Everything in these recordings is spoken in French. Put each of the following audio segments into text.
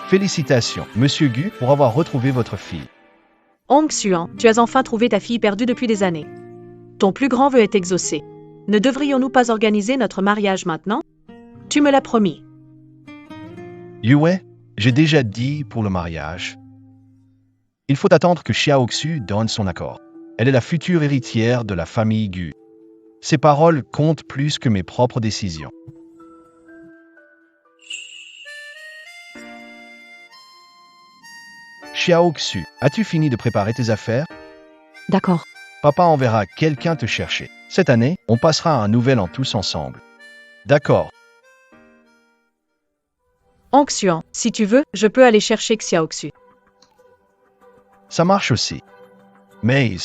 Félicitations, Monsieur Gu, pour avoir retrouvé votre fille. Hong Xuan, tu as enfin trouvé ta fille perdue depuis des années. Ton plus grand vœu est exaucé. Ne devrions-nous pas organiser notre mariage maintenant? Tu me l'as promis. Yue, j'ai déjà dit pour le mariage. Il faut attendre que Xiaoxu donne son accord. Elle est la future héritière de la famille Gu. Ses paroles comptent plus que mes propres décisions. Xiaoxu, as-tu fini de préparer tes affaires? D'accord. Papa enverra quelqu'un te chercher. Cette année, on passera un nouvel an tous ensemble. D'accord. Hong Xuan, si tu veux, je peux aller chercher Xiaoxu. Ça marche aussi. Mais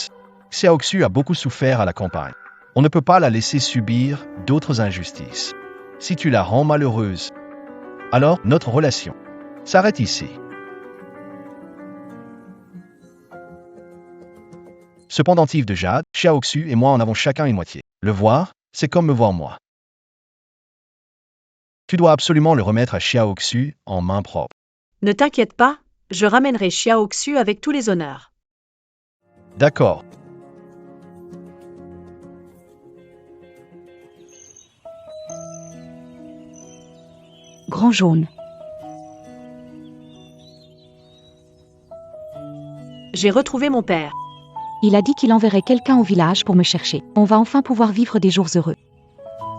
Xiaoxu a beaucoup souffert à la campagne. On ne peut pas la laisser subir d'autres injustices. Si tu la rends malheureuse, alors notre relation s'arrête ici. Ce pendentif de jade, Xiaoxu et moi en avons chacun une moitié. Le voir, c'est comme me voir moi. Tu dois absolument le remettre à Xiaoxu en main propre. Ne t'inquiète pas, je ramènerai Xiaoxu avec tous les honneurs. D'accord. Grand jaune. J'ai retrouvé mon père. Il a dit qu'il enverrait quelqu'un au village pour me chercher. On va enfin pouvoir vivre des jours heureux.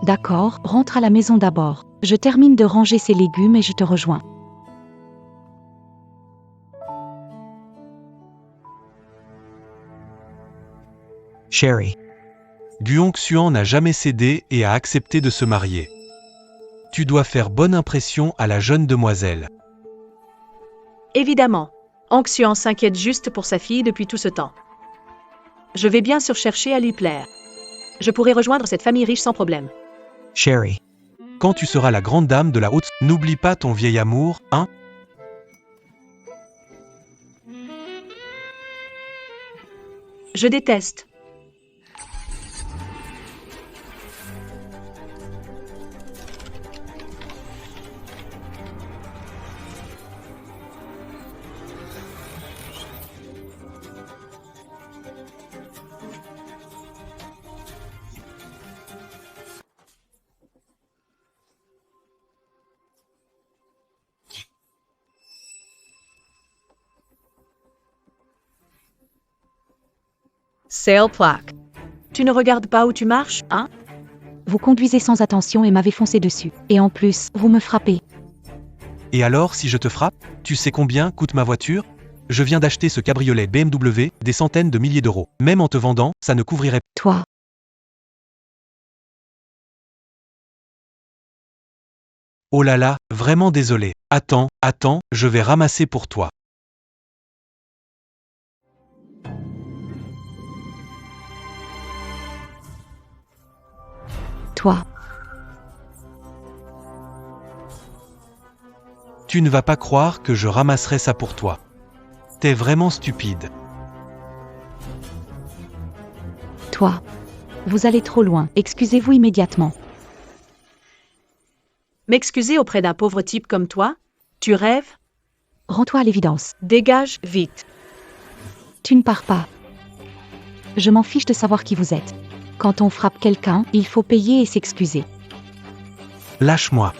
D'accord, rentre à la maison d'abord. Je termine de ranger ces légumes et je te rejoins. Sherry. Gu Hongxuan n'a jamais cédé et a accepté de se marier. Tu dois faire bonne impression à la jeune demoiselle. Évidemment, Hong Xuan s'inquiète juste pour sa fille depuis tout ce temps. Je vais bien sûr chercher à lui plaire. Je pourrai rejoindre cette famille riche sans problème. Sherry. Quand tu seras la grande dame de la haute, n'oublie pas ton vieil amour, hein? Je déteste. Sale plaque. Tu ne regardes pas où tu marches, hein? Vous conduisez sans attention et m'avez foncé dessus. Et en plus, vous me frappez. Et alors, si je te frappe, tu sais combien coûte ma voiture? Je viens d'acheter ce cabriolet BMW, des centaines de milliers d'euros. Même en te vendant, ça ne couvrirait pas. Toi. Oh là là, vraiment désolé. Attends, je vais ramasser pour toi. Toi. Tu ne vas pas croire que je ramasserai ça pour toi. T'es vraiment stupide. Toi. Vous allez trop loin. Excusez-vous immédiatement. M'excuser auprès d'un pauvre type comme toi? Tu rêves? Rends-toi à l'évidence. Dégage, vite. Tu ne pars pas. Je m'en fiche de savoir qui vous êtes. Quand on frappe quelqu'un, il faut payer et s'excuser. Lâche-moi.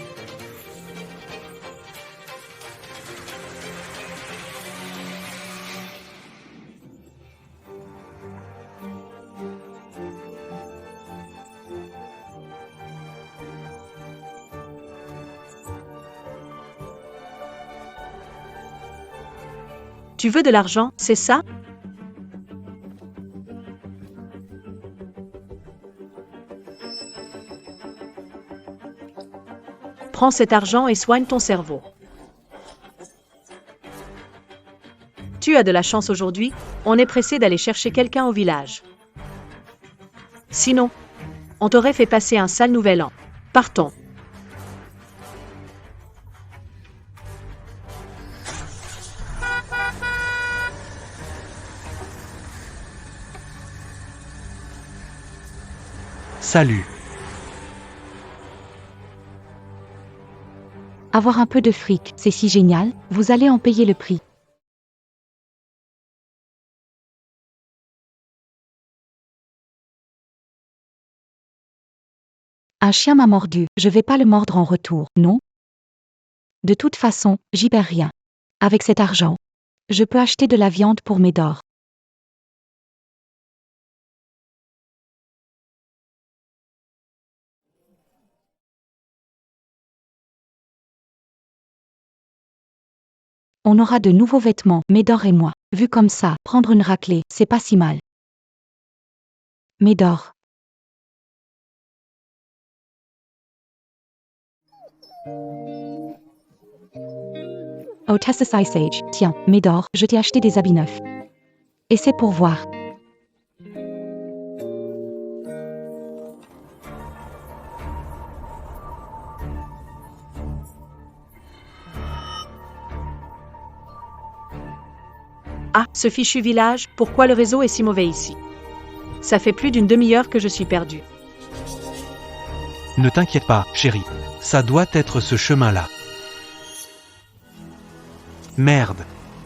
Tu veux de l'argent, c'est ça? Prends cet argent et soigne ton cerveau. Tu as de la chance aujourd'hui, on est pressé d'aller chercher quelqu'un au village. Sinon, on t'aurait fait passer un sale nouvel an. Partons. Salut. Avoir un peu de fric, c'est si génial, vous allez en payer le prix. Un chien m'a mordu, je vais pas le mordre en retour, non? De toute façon, j'y perds rien. Avec cet argent, je peux acheter de la viande pour Médor. On aura de nouveaux vêtements, Médor et moi. Vu comme ça, prendre une raclée, c'est pas si mal. Médor. Oh Tessa Sage, tiens, Médor, je t'ai acheté des habits neufs. Et c'est pour voir. Ah, ce fichu village, pourquoi le réseau est si mauvais ici? Ça fait plus d'une demi-heure que je suis perdue. Ne t'inquiète pas, chérie. Ça doit être ce chemin-là. Merde.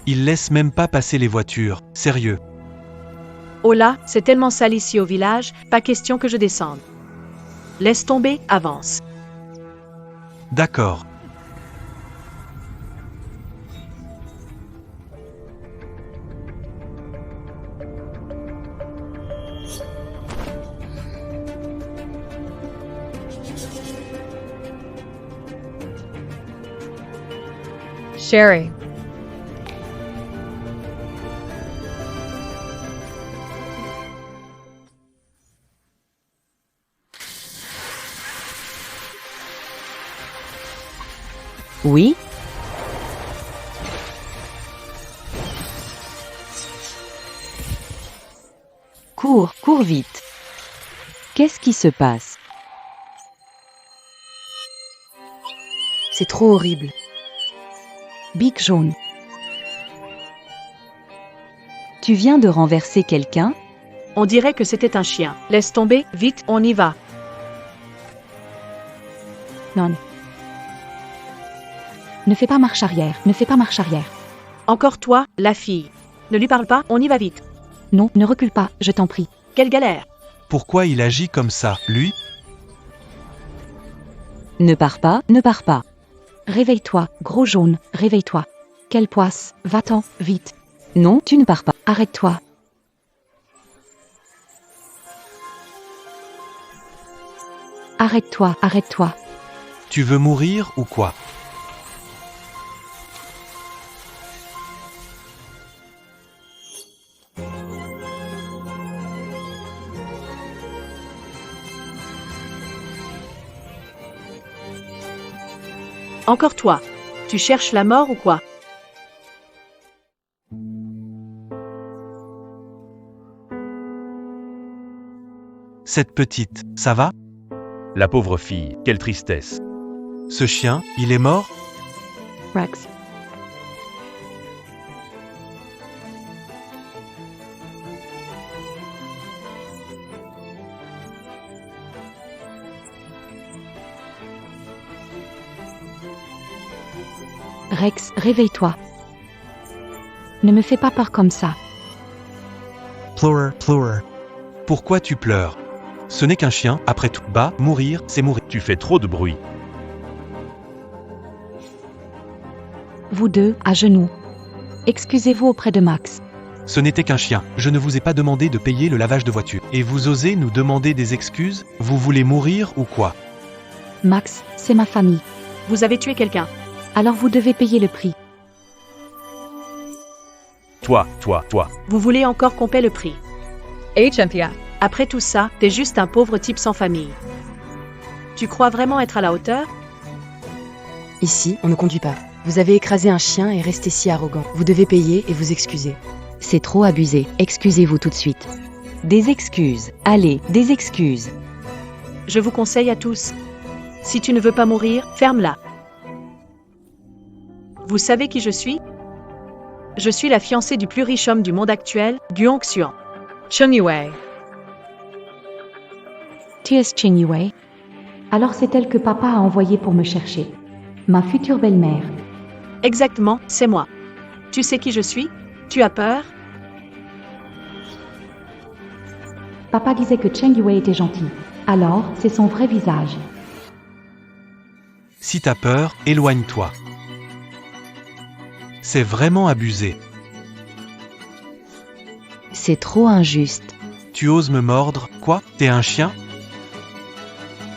Il laisse même pas passer les voitures, sérieux. Oh là, c'est tellement sale ici au village, pas question que je descende. Laisse tomber, avance. D'accord. Sherry. Oui? Cours, cours vite. Qu'est-ce qui se passe? C'est trop horrible. Big jaune. Tu viens de renverser quelqu'un? On dirait que c'était un chien. Laisse tomber, vite, on y va. Non. Ne fais pas marche arrière, ne fais pas marche arrière. Encore toi, la fille. Ne lui parle pas, on y va vite. Non, ne recule pas, je t'en prie. Quelle galère. Pourquoi il agit comme ça, lui? Ne pars pas, ne pars pas. Réveille-toi, gros jaune, réveille-toi. Quelle poisse, va-t'en, vite. Non, tu ne pars pas. Arrête-toi. Arrête-toi, arrête-toi. Tu veux mourir ou quoi? Encore toi. Tu cherches la mort ou quoi? Cette petite, ça va? La pauvre fille, quelle tristesse. Ce chien, il est mort? Rex. Rex, réveille-toi. Ne me fais pas peur comme ça. Pleurer, pleurer. Pourquoi tu pleures? Ce n'est qu'un chien, après tout. Bah, mourir, c'est mourir. Tu fais trop de bruit. Vous deux, à genoux. Excusez-vous auprès de Max. Ce n'était qu'un chien. Je ne vous ai pas demandé de payer le lavage de voiture. Et vous osez nous demander des excuses? Vous voulez mourir ou quoi? Max, c'est ma famille. Vous avez tué quelqu'un. Alors vous devez payer le prix. Toi. Vous voulez encore qu'on paie le prix. HMPA. Après tout ça, t'es juste un pauvre type sans famille. Tu crois vraiment être à la hauteur? Ici, on ne conduit pas. Vous avez écrasé un chien et resté si arrogant. Vous devez payer et vous excuser. C'est trop abusé. Excusez-vous tout de suite. Des excuses. Allez, des excuses. Je vous conseille à tous. Si tu ne veux pas mourir, ferme-la. Vous savez qui je suis? Je suis la fiancée du plus riche homme du monde actuel, Guong Xuan. Chun Yue. T.S. Chin Yue. Alors c'est elle que papa a envoyée pour me chercher. Ma future belle-mère. Exactement, c'est moi. Tu sais qui je suis? Tu as peur? Papa disait que Cheng Yue était gentil. Alors, c'est son vrai visage. Si t'as peur, éloigne-toi. C'est vraiment abusé. C'est trop injuste. Tu oses me mordre, quoi? T'es un chien?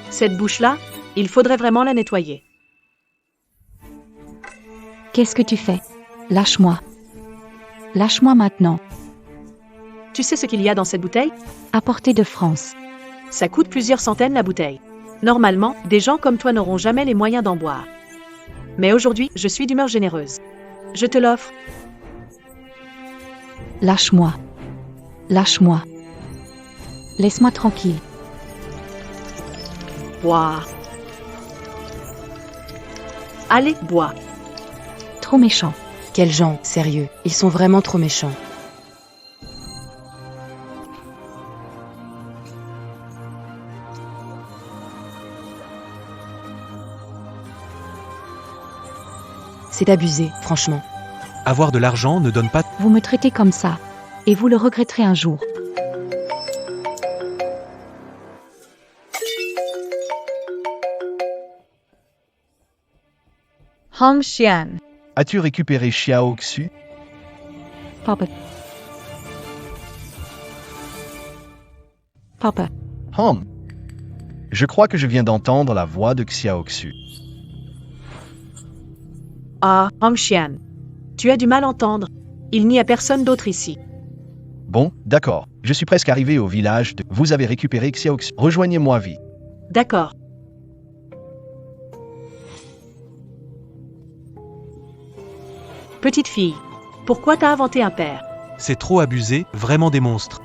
Cette bouche-là, il faudrait vraiment la nettoyer. Qu'est-ce que tu fais? Lâche-moi. Lâche-moi maintenant. Tu sais ce qu'il y a dans cette bouteille? Apportée de France. Ça coûte plusieurs centaines la bouteille. Normalement, des gens comme toi n'auront jamais les moyens d'en boire. Mais aujourd'hui, je suis d'humeur généreuse. Je te l'offre. Lâche-moi. Lâche-moi. Laisse-moi tranquille. Bois. Allez, bois. Trop méchant. Quels gens, sérieux. Ils sont vraiment trop méchants. C'est abusé, franchement. Avoir de l'argent ne donne pas... Vous me traitez comme ça. Et vous le regretterez un jour. Hong Xian. As-tu récupéré Xiao Xu? Papa. Papa. Hum. Je crois que je viens d'entendre la voix de Xiao Xu. Ah, Hong Xian. Tu as du mal à entendre. Il n'y a personne d'autre ici. Bon, d'accord. Je suis presque arrivé au village de... Vous avez récupéré Xiao Xu. Rejoignez-moi vite. D'accord. Petite fille, pourquoi t'as inventé un père? C'est trop abusé, vraiment des monstres.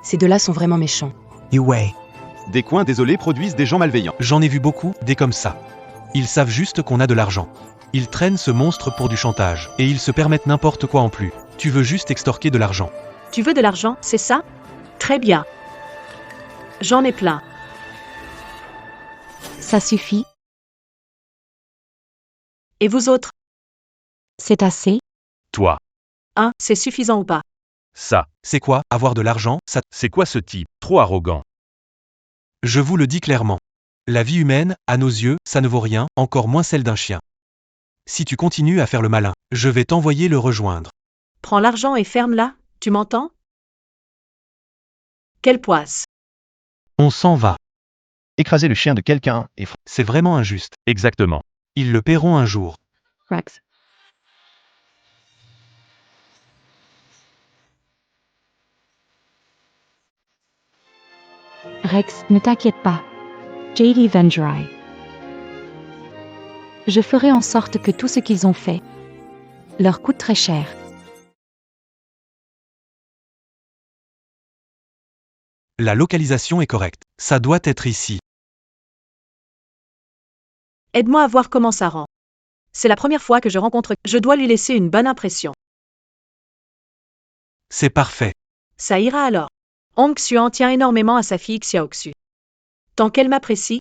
Ces deux-là sont vraiment méchants. Yue. Des coins désolés produisent des gens malveillants. J'en ai vu beaucoup, des comme ça. Ils savent juste qu'on a de l'argent. Ils traînent ce monstre pour du chantage, et ils se permettent n'importe quoi en plus. Tu veux juste extorquer de l'argent. Tu veux de l'argent, c'est ça? Très bien. J'en ai plein. Ça suffit. Et vous autres? C'est assez. Toi. Hein, c'est suffisant ou pas? Ça. C'est quoi, avoir de l'argent, ça... C'est quoi ce type? Trop arrogant. Je vous le dis clairement. La vie humaine, à nos yeux, ça ne vaut rien, encore moins celle d'un chien. Si tu continues à faire le malin, je vais t'envoyer le rejoindre. Prends l'argent et ferme-la, tu m'entends? Quelle poisse! On s'en va. Écraser le chien de quelqu'un et... C'est vraiment injuste. Exactement. Ils le paieront un jour. Rex. Rex, ne t'inquiète pas. JD Vendrai. Je ferai en sorte que tout ce qu'ils ont fait leur coûte très cher. La localisation est correcte. Ça doit être ici. Aide-moi à voir comment ça rend. C'est la première fois que je rencontre... Je dois lui laisser une bonne impression. C'est parfait. Ça ira alors. Hong Xuan tient énormément à sa fille Xiao Xu. Tant qu'elle m'apprécie,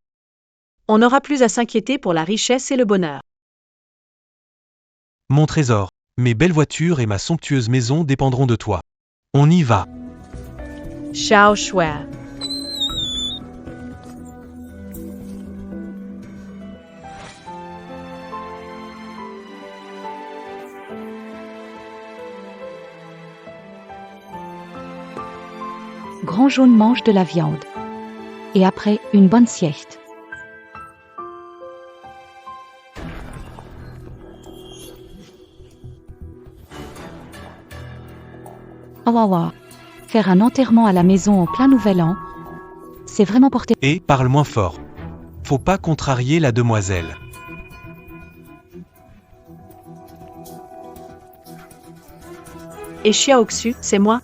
on n'aura plus à s'inquiéter pour la richesse et le bonheur. Mon trésor, mes belles voitures et ma somptueuse maison dépendront de toi. On y va. Xiao Shui. Grand jaune mange de la viande. Et après, une bonne sieste. Oh. Faire un enterrement à la maison en plein nouvel an, c'est vraiment porter... Et parle moins fort. Faut pas contrarier la demoiselle. Et Xiao Xu, c'est moi?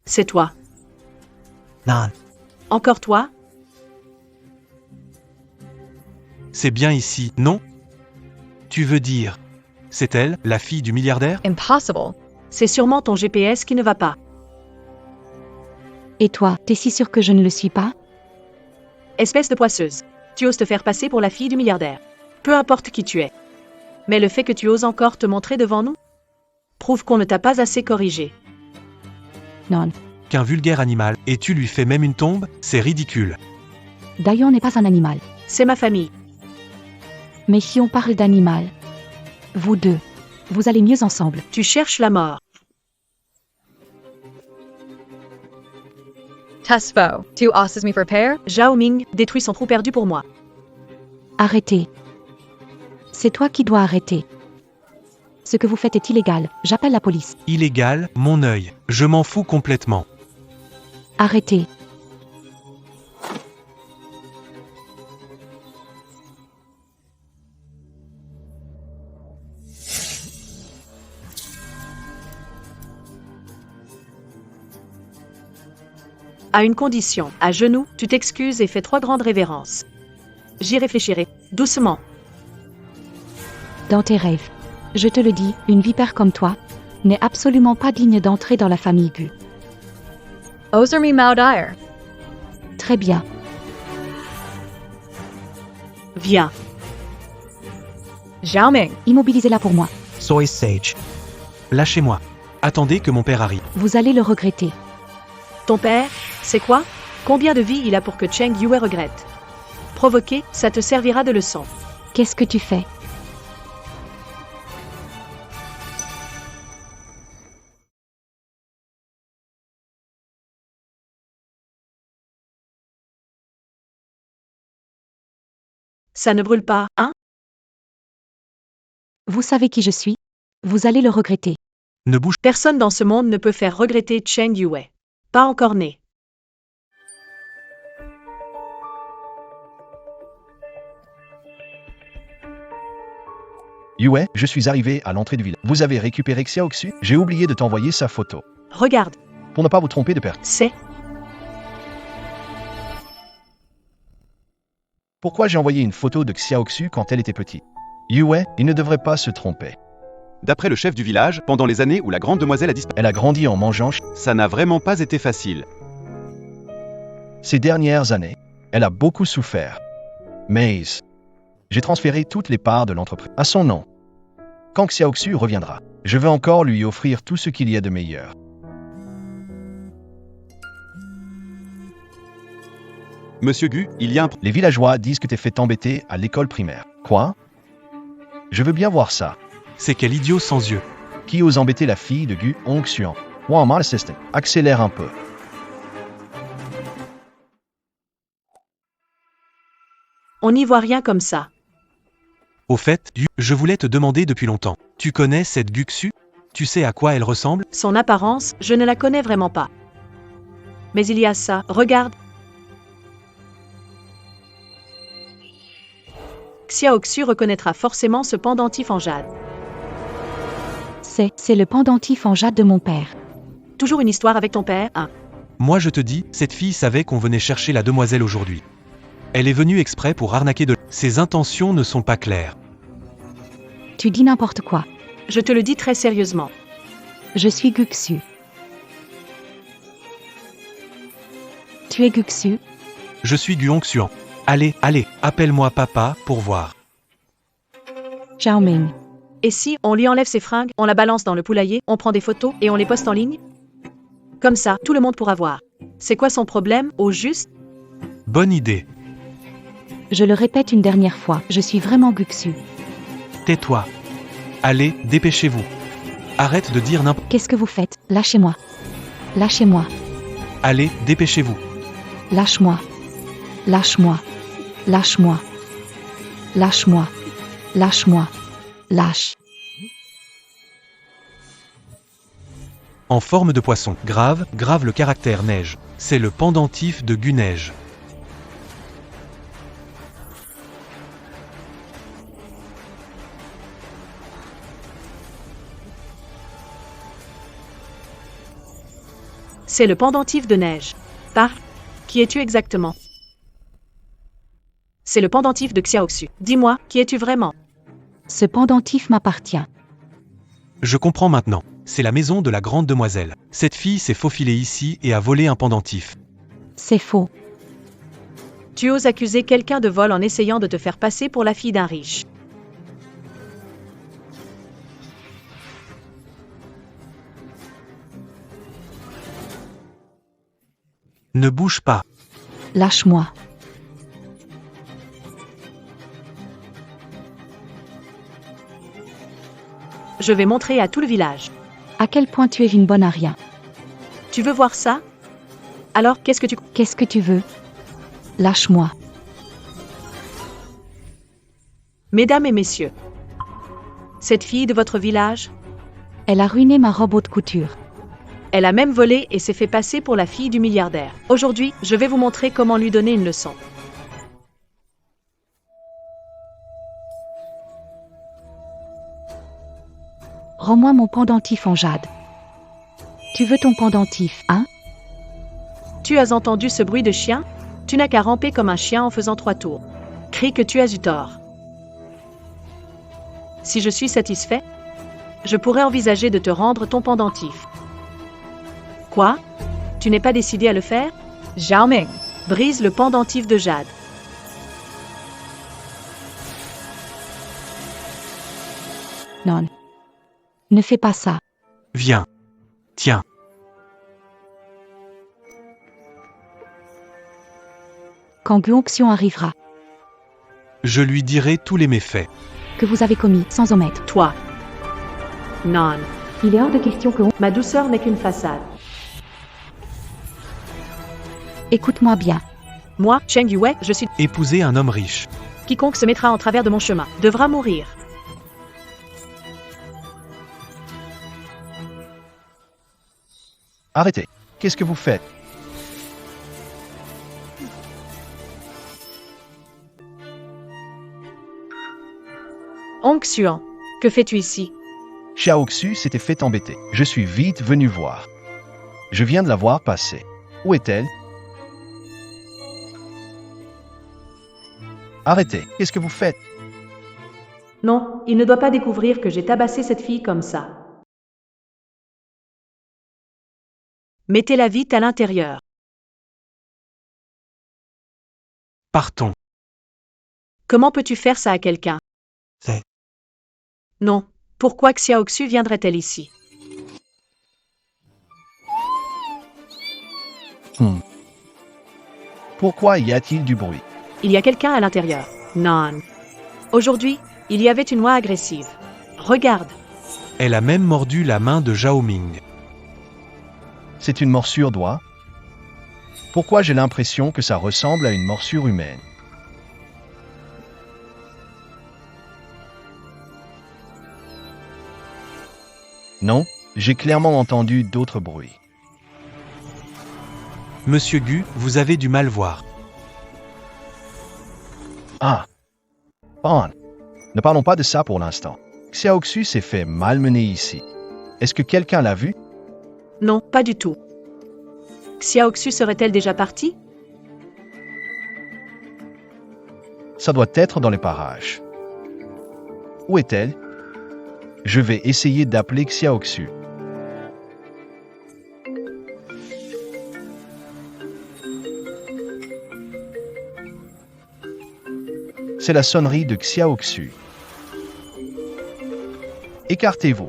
C'est toi. Non. Encore toi? C'est bien ici, non? Tu veux dire, c'est elle, la fille du milliardaire? Impossible. C'est sûrement ton GPS qui ne va pas. Et toi, t'es si sûr que je ne le suis pas? Espèce de poisseuse. Tu oses te faire passer pour la fille du milliardaire. Peu importe qui tu es. Mais le fait que tu oses encore te montrer devant nous prouve qu'on ne t'a pas assez corrigé. Non. Qu'un vulgaire animal, et tu lui fais même une tombe, c'est ridicule. Dayan n'est pas un animal. C'est ma famille. Mais si on parle d'animal, vous deux, vous allez mieux ensemble. Tu cherches la mort. Tespo, tu oses me prepare? Zhao Ming détruit son trou perdu pour moi. Arrêtez. C'est toi qui dois arrêter. Ce que vous faites est illégal. J'appelle la police. Illégal, mon œil. Je m'en fous complètement. Arrêtez. À une condition, à genoux, tu t'excuses et fais 3 grandes révérences. J'y réfléchirai, doucement. Dans tes rêves. Je te le dis, une vipère comme toi n'est absolument pas digne d'entrer dans la famille Gu. Oser me maudire. Très bien. Viens. Zhao Ming, Immobilisez-la pour moi. Soy sage. Lâchez-moi. Attendez que mon père arrive. Vous allez le regretter. Ton père, c'est quoi? Combien de vies il a pour que Cheng Yue regrette? Provoquer, ça te servira de leçon. Qu'est-ce que tu fais? Ça ne brûle pas, hein? Vous savez qui je suis? Vous allez le regretter. Ne bouge Personne dans ce monde ne peut faire regretter Cheng Yue. Pas encore né. Yue, je suis arrivé à l'entrée du village. Vous avez récupéré Xiaoxu? J'ai oublié de t'envoyer sa photo. Regarde, Pour ne pas vous tromper de personne. c'est... Pourquoi j'ai envoyé une photo de Xiaoxu quand elle était petite? Yue, il ne devrait pas se tromper. D'après le chef du village, pendant les années où la grande demoiselle a disparu, Elle a grandi en mangeant ça n'a vraiment pas été facile. ces dernières années. Elle a beaucoup souffert. Mais j'ai transféré toutes les parts de l'entreprise à son nom. Quand Xiaoxu reviendra, je veux encore lui offrir tout ce qu'il y a de meilleur. Monsieur Gu, il y a un... Les villageois disent que t'es fait embêter à l'école primaire. Quoi? Je veux bien voir ça. C'est quel idiot sans yeux. Qui ose embêter la fille de Gu Hongxian? Mal assistant. Accélère un peu. On n'y voit rien comme ça. Au fait, je voulais te demander depuis longtemps. Tu connais cette Guxu? Tu sais à quoi elle ressemble? Son apparence, je ne la connais vraiment pas. Mais il y a ça, regarde. Xiaoxu reconnaîtra forcément ce pendentif en jade. C'est le pendentif en jade de mon père. Toujours une histoire avec ton père, hein? Moi je te dis, cette fille savait qu'on venait chercher la demoiselle aujourd'hui. Elle est venue exprès pour arnaquer de... Ses intentions ne sont pas claires. Tu dis n'importe quoi. Je te le dis très sérieusement. Je suis Guxu. Tu es Guxu? Je suis Gu Hongxian. Allez, appelle-moi papa pour voir. Zhao Ming. Et si on lui enlève ses fringues, on la balance dans le poulailler, on prend des photos et on les poste en ligne? Comme ça, tout le monde pourra voir. C'est quoi son problème, au juste? Bonne idée. Je le répète une dernière fois, je suis vraiment Guxu. Tais-toi. Allez, dépêchez-vous. Arrête de dire n'importe... Qu'est-ce que vous faites? Lâchez-moi. Lâchez-moi. Allez, dépêchez-vous. Lâche-moi. Lâche-moi. Lâche-moi. Lâche-moi. Lâche-moi. Lâche. En forme de poisson, grave le caractère neige. C'est le pendentif de Gu Neige. C'est le pendentif de neige. Parle. Qui es-tu exactement? C'est le pendentif de Xiaoxu. Dis-moi, qui es-tu vraiment? Ce pendentif m'appartient. Je comprends maintenant. c'est la maison de la grande demoiselle. Cette fille s'est faufilée ici et a volé un pendentif. C'est faux. Tu oses accuser quelqu'un de vol en essayant de te faire passer pour la fille d'un riche. Ne bouge pas. Lâche-moi. Je vais montrer à tout le village. À quel point tu es une bonne à rien. Tu veux voir ça? Alors, qu'est-ce que tu... Qu'est-ce que tu veux? Lâche-moi. Mesdames et messieurs, cette fille de votre village, Elle a ruiné ma robe haute couture. elle a même volé et s'est fait passer pour la fille du milliardaire. Aujourd'hui, je vais vous montrer comment lui donner une leçon. Rends-moi mon pendentif en jade. Tu veux ton pendentif, hein? Tu as entendu ce bruit de chien? Tu n'as qu'à ramper comme un chien en faisant 3 tours. Crie que tu as eu tort. Si je suis satisfait, je pourrais envisager de te rendre ton pendentif. Quoi? Tu n'es pas décidé à le faire? Zhao Ming. Brise le pendentif de jade. Non. Ne fais pas ça. Viens. Tiens. Quand Guonxion arrivera, Je lui dirai tous les méfaits. que vous avez commis, sans omettre. Toi. Non. Il est hors de question que... Ma douceur n'est qu'une façade. Écoute-moi bien. Moi, Cheng Yue, je suis... Épouser un homme riche. Quiconque se mettra en travers de mon chemin devra mourir. Arrêtez. Qu'est-ce que vous faites? Hong Xuan, que fais-tu ici? Xiao Xu s'était fait embêter. Je suis vite venu voir. Je viens de la voir passer. Où est-elle? Arrêtez. Qu'est-ce que vous faites? Non, il ne doit pas découvrir que j'ai tabassé cette fille comme ça. Mettez-la vite à l'intérieur. Partons. Comment peux-tu faire ça à quelqu'un? C'est. Non. Pourquoi Xiao Xu viendrait-elle ici? Pourquoi y a-t-il du bruit? Il y a quelqu'un à l'intérieur. Non. Aujourd'hui, il y avait une oie agressive. Regarde. Elle a même mordu la main de Zhao Ming. C'est une morsure d'oie? Pourquoi j'ai l'impression que ça ressemble à une morsure humaine? Non, j'ai clairement entendu d'autres bruits. Monsieur Gu, vous avez du mal voir. Ah! Bon, ne parlons pas de ça pour l'instant. Xiao Xu s'est fait malmener ici. Est-ce que quelqu'un l'a vu? Non, pas du tout. Xiao Xu serait-elle déjà partie? Ça doit être dans les parages. Où est-elle? Je vais essayer d'appeler Xiao Xu. C'est la sonnerie de Xiao Xu. Écartez-vous.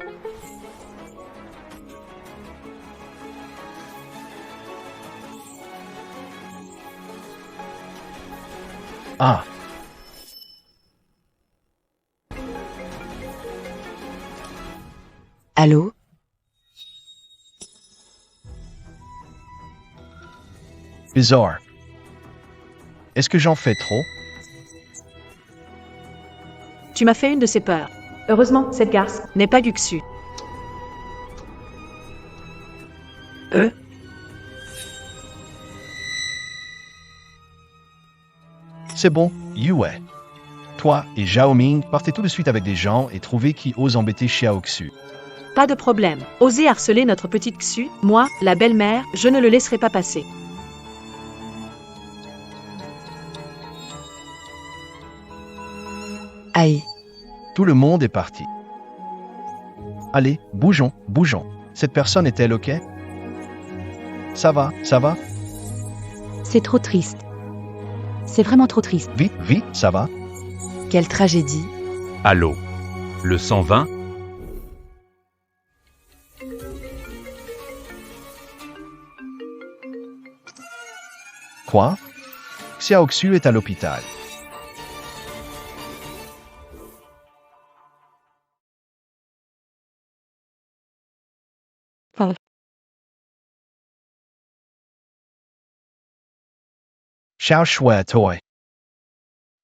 Ah! Allô? Bizarre. Est-ce que j'en fais trop? Tu m'as fait une de ces peurs. Heureusement, cette garce n'est pas Guxu. C'est bon, Yue. Toi et Zhao Ming partez tout de suite avec des gens et trouvez qui ose embêter Xiao Xu. Pas de problème. Osez harceler notre petite Xu, moi, la belle-mère, je ne le laisserai pas passer. Aïe. Tout le monde est parti. Allez, bougeons, bougeons. Cette personne est-elle OK? Ça va, ça va? C'est trop triste. C'est vraiment trop triste. Vite, vite, ça va? Quelle tragédie. Allô. Le 120? Quoi? Xiaoxu est à l'hôpital. Paul. Xiao Shui Toi.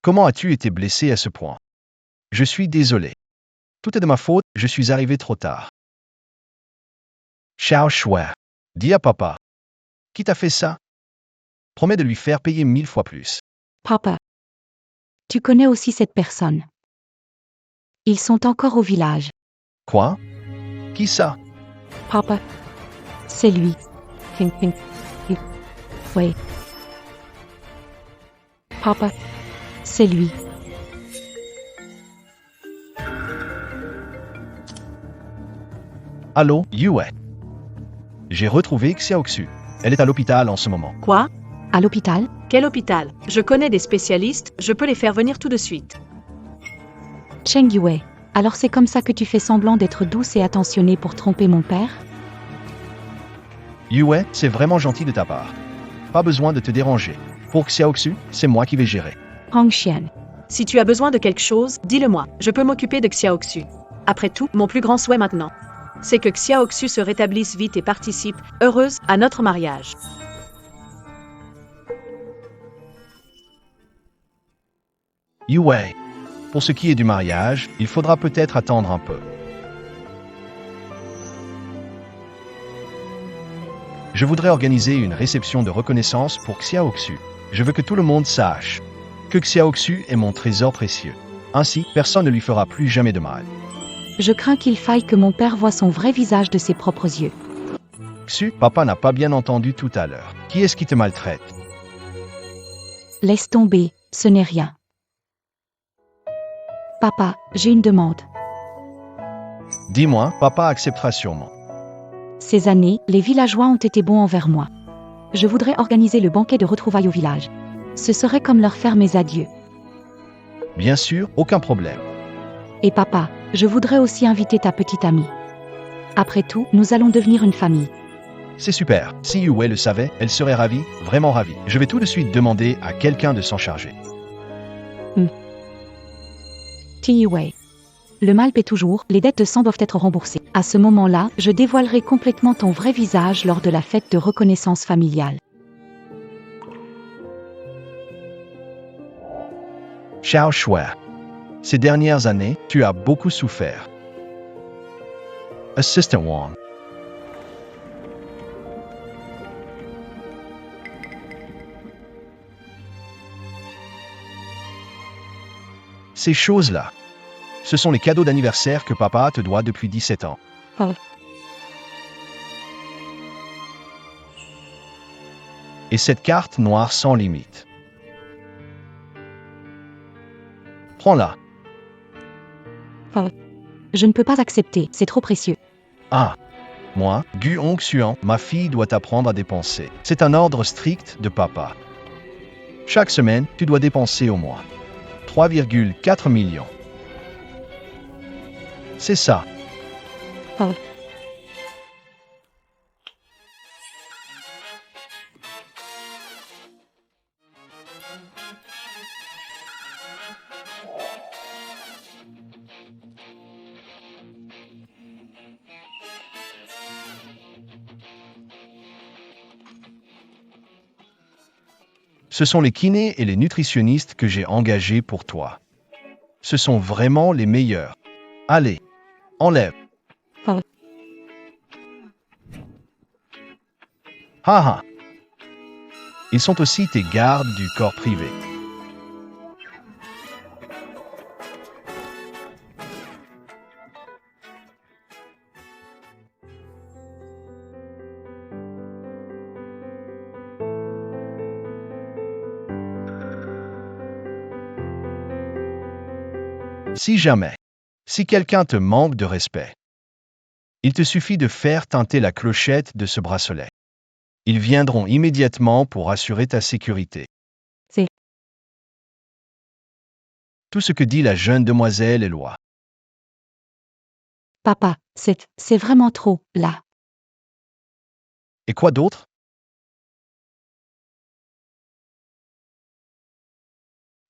Comment as-tu été blessé à ce point? Je suis désolé. Tout est de ma faute, je suis arrivé trop tard. Xiao Shui. Dis à papa. Qui t'a fait ça? Promets de lui faire payer 1000 fois plus. Papa. Tu connais aussi cette personne. Ils sont encore au village. Quoi? Qui ça? Papa. C'est lui. Oui. Papa. C'est lui. Allô, Yue. J'ai retrouvé Xiaoxu. Elle est à l'hôpital en ce moment. Quoi? À l'hôpital? Quel hôpital? Je connais des spécialistes, je peux les faire venir tout de suite. Cheng Yue. Alors c'est comme ça que tu fais semblant d'être douce et attentionnée pour tromper mon père? Yue, c'est vraiment gentil de ta part. Pas besoin de te déranger. Pour Xiaoxu, c'est moi qui vais gérer. Hong Xian. Si tu as besoin de quelque chose, dis-le-moi. Je peux m'occuper de Xiaoxu. Après tout, mon plus grand souhait maintenant, c'est que Xiaoxu se rétablisse vite et participe, heureuse, à notre mariage. Yue. Pour ce qui est du mariage, il faudra peut-être attendre un peu. Je voudrais organiser une réception de reconnaissance pour Xiaoxu. Je veux que tout le monde sache que Xiaoxu est mon trésor précieux. Ainsi, personne ne lui fera plus jamais de mal. Je crains qu'il faille que mon père voie son vrai visage de ses propres yeux. Xu, papa n'a pas bien entendu tout à l'heure. Qui est-ce qui te maltraite? Laisse tomber, ce n'est rien. Papa, j'ai une demande. Dis-moi, papa acceptera sûrement. Ces années, les villageois ont été bons envers moi. Je voudrais organiser le banquet de retrouvailles au village. Ce serait comme leur faire mes adieux. Bien sûr, aucun problème. Et papa, je voudrais aussi inviter ta petite amie. Après tout, nous allons devenir une famille. C'est super. Si Yue le savait, elle serait ravie, vraiment ravie. Je vais tout de suite demander à quelqu'un de s'en charger. Tiyue. Le mal paie toujours, les dettes de sang doivent être remboursées. À ce moment-là, je dévoilerai complètement ton vrai visage lors de la fête de reconnaissance familiale. Xiao Shui. Ces dernières années, tu as beaucoup souffert. Assistant Wang. Ces choses-là, ce sont les cadeaux d'anniversaire que papa te doit depuis 17 ans. Oh. Et cette carte noire sans limite. Prends-la. Je ne peux pas accepter, c'est trop précieux. Ah. Moi, Gu Hongxuan, ma fille doit apprendre à dépenser. C'est un ordre strict de papa. Chaque semaine, tu dois dépenser au moins 3,4 millions. C'est ça. Oh. Ce sont les kinés et les nutritionnistes que j'ai engagés pour toi. Ce sont vraiment les meilleurs. Allez, enlève. Oh. Haha. Ils sont aussi tes gardes du corps privé. Si jamais, si quelqu'un te manque de respect, Il te suffit de faire tinter la clochette de ce bracelet. Ils viendront immédiatement pour assurer ta sécurité. C'est- Tout ce que dit la jeune demoiselle est loi. Papa, c'est vraiment trop, là. Et quoi d'autre?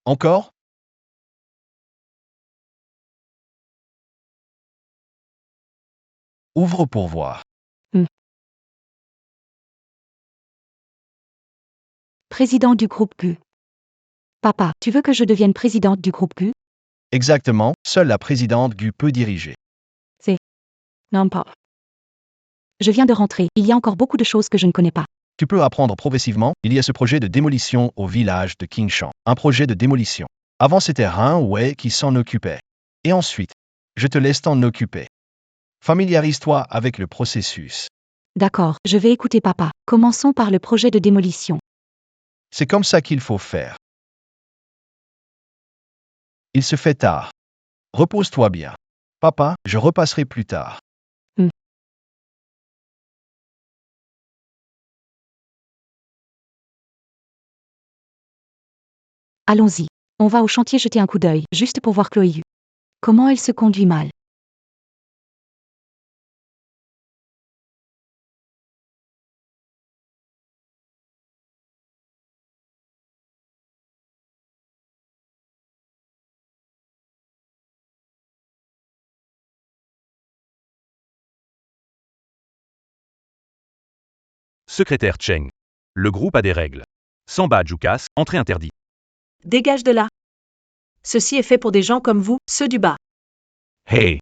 Encore? Ouvre pour voir. Président du groupe Gu. Papa, tu veux que je devienne présidente du groupe Gu? Exactement, seule la présidente Gu peut diriger. Non, pas. Je viens de rentrer, il y a encore beaucoup de choses que je ne connais pas. Tu peux apprendre progressivement. Il y a ce projet de démolition au village de Kingshan. Un projet de démolition. Avant, c'était Rin Wei qui s'en occupait. Et ensuite, je te laisse t'en occuper. Familiarise-toi avec le processus. D'accord, je vais écouter papa. Commençons par le projet de démolition. C'est comme ça qu'il faut faire. Il se fait tard. Repose-toi bien. Papa, je repasserai plus tard. Allons-y. On va au chantier jeter un coup d'œil, juste pour voir Chloé Yu. Comment elle se conduit mal. Secrétaire Cheng. Le groupe a des règles. Sans badge ou casse, entrée interdite. Dégage de là. Ceci est fait pour des gens comme vous, ceux du bas. Hey!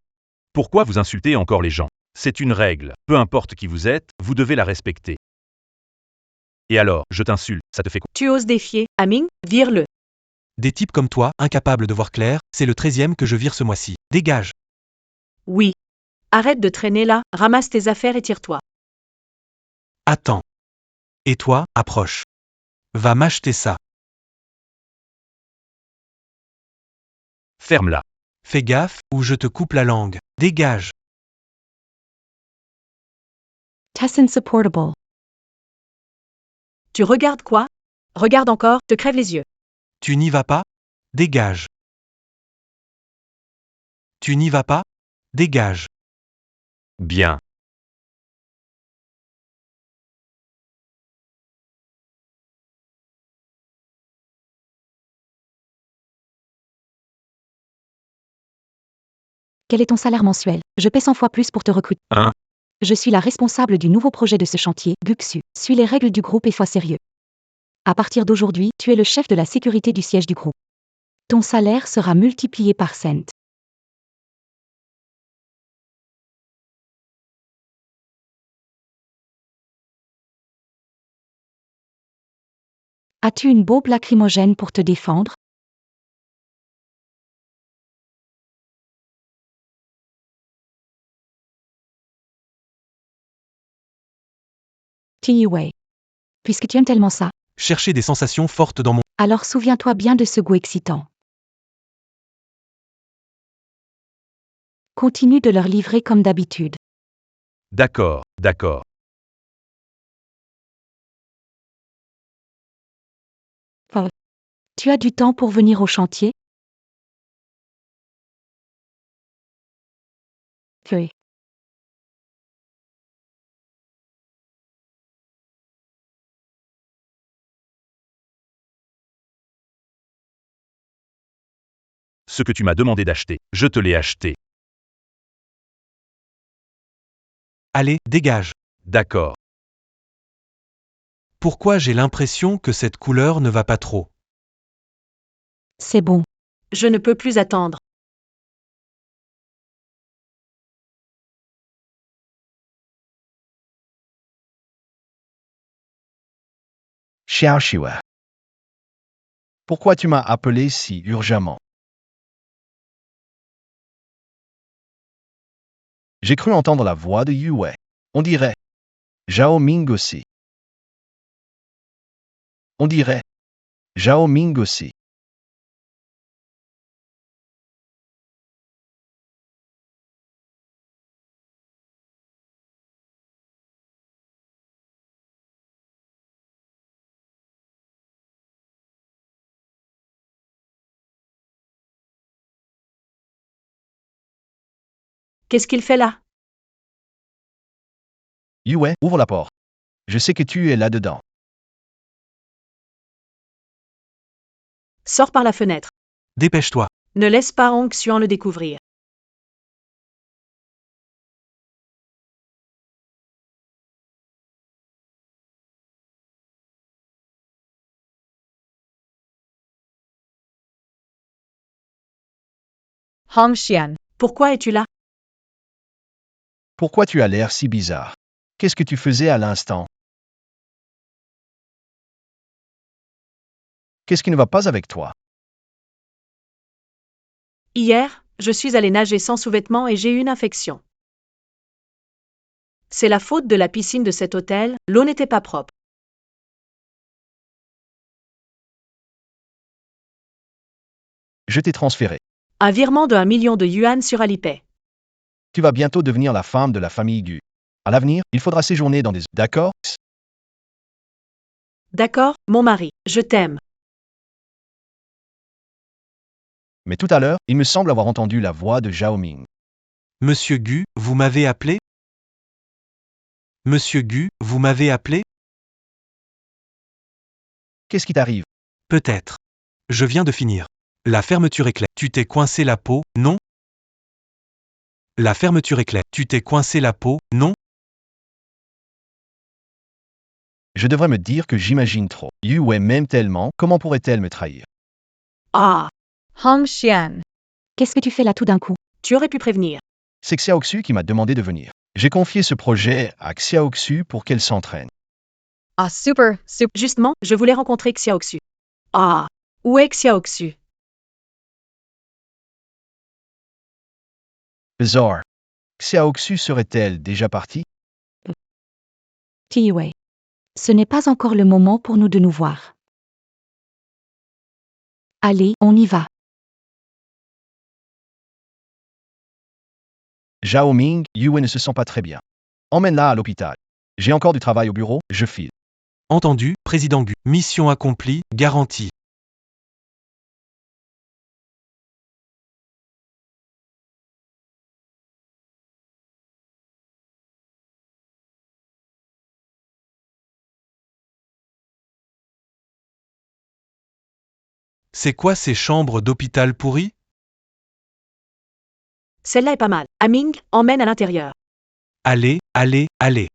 Pourquoi vous insultez encore les gens? C'est une règle. Peu importe qui vous êtes, vous devez la respecter. Et alors, je t'insulte, ça te fait quoi? Tu oses défier, Aming, vire-le. Des types comme toi, incapables de voir clair, c'est le 13e que je vire ce mois-ci. Dégage. Oui. Arrête de traîner là, ramasse tes affaires et tire-toi. Attends. Et toi, approche. Va m'acheter ça. Ferme-la. Fais gaffe, ou je te coupe la langue. Dégage. Tess insupportable. Tu regardes quoi? Regarde encore, te crève les yeux. Tu n'y vas pas? Dégage. Tu n'y vas pas? Dégage. Bien. Quel est ton salaire mensuel? Je paie 100 fois plus pour te recruter. Hein? Je suis la responsable du nouveau projet de ce chantier, Guxu. Suis les règles du groupe et sois sérieux. À partir d'aujourd'hui, tu es le chef de la sécurité du siège du groupe. Ton salaire sera multiplié par cent. As-tu une bombe lacrymogène pour te défendre? Wei. Puisque tu aimes tellement ça, Chercher des sensations fortes dans mon... alors souviens-toi bien de ce goût excitant. Continue de leur livrer comme d'habitude. D'accord, d'accord. Tu as du temps pour venir au chantier? Oui. Ce que tu m'as demandé d'acheter, je te l'ai acheté. Allez, dégage. D'accord. Pourquoi j'ai l'impression que cette couleur ne va pas trop? C'est bon. Je ne peux plus attendre. Xiao Shiwa. Pourquoi tu m'as appelé si urgemment? J'ai cru entendre la voix de Yu Wei. On dirait Zhao Ming aussi. On dirait Zhao Ming aussi. Qu'est-ce qu'il fait là? Yue, ouvre la porte. Je sais que tu es là-dedans. Sors par la fenêtre. Dépêche-toi. Ne laisse pas Hong Xuan le découvrir. Hong Xian. Pourquoi es-tu là? Pourquoi tu as l'air si bizarre? Qu'est-ce que tu faisais à l'instant? Qu'est-ce qui ne va pas avec toi? Hier, je suis allé nager sans sous-vêtements et j'ai eu une infection. C'est la faute de la piscine de cet hôtel, l'eau n'était pas propre. Je t'ai transféré. Un virement de 1 million de yuan sur Alipay. Tu vas bientôt devenir la femme de la famille Gu. À l'avenir, il faudra séjourner dans des... D'accord? D'accord, mon mari, je t'aime. Mais tout à l'heure, il me semble avoir entendu la voix de Zhao Ming. Monsieur Gu, vous m'avez appelé? Monsieur Gu, vous m'avez appelé? Qu'est-ce qui t'arrive? Peut-être. Je viens de finir. La fermeture est claire. Tu t'es coincé la peau, non? La fermeture est claire. Tu t'es coincé la peau, non? Je devrais me dire que j'imagine trop. Yue m'aime tellement, comment pourrait-elle me trahir? Ah, Hong Xian. Qu'est-ce que tu fais là tout d'un coup? tu aurais pu prévenir. C'est Xiaoxu qui m'a demandé de venir. J'ai confié ce projet à Xiaoxu pour qu'elle s'entraîne. Ah, super. Justement, je voulais rencontrer Xiaoxu. Ah, où est Xiaoxu? Bizarre. Xiaoxu serait-elle déjà partie? Yue. Ce n'est pas encore le moment pour nous de nous voir. Allez, on y va. Zhao Ming, Yue ne se sent pas très bien. Emmène-la à l'hôpital. J'ai encore du travail au bureau, je file. Entendu, président Gu. Mission accomplie, garantie. C'est quoi ces chambres d'hôpital pourries? Celle-là est pas mal. Aming, emmène à l'intérieur. Allez, allez, allez.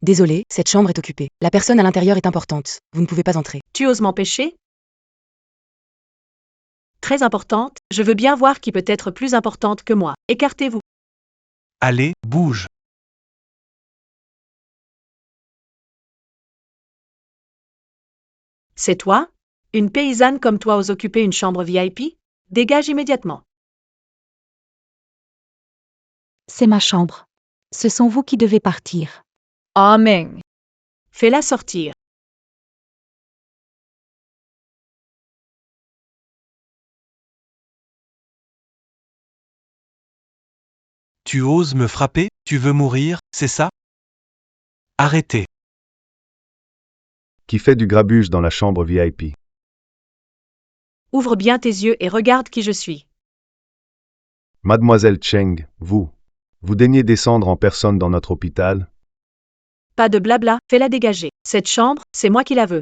Désolé, cette chambre est occupée. La personne à l'intérieur est importante. Vous ne pouvez pas entrer. Tu oses m'empêcher? Très importante, je veux bien voir qui peut être plus importante que moi. Écartez-vous. Allez, bouge. C'est toi? Une paysanne comme toi ose occuper une chambre VIP? Dégage immédiatement. C'est ma chambre. Ce sont vous qui devez partir. Ah Ming. Fais-la sortir. Tu oses me frapper? Tu veux mourir, c'est ça? Arrêtez. Qui fait du grabuge dans la chambre VIP? Ouvre bien tes yeux et regarde qui je suis. Mademoiselle Cheng, vous daignez descendre en personne dans notre hôpital? Pas de blabla, fais-la dégager. Cette chambre, c'est moi qui la veux.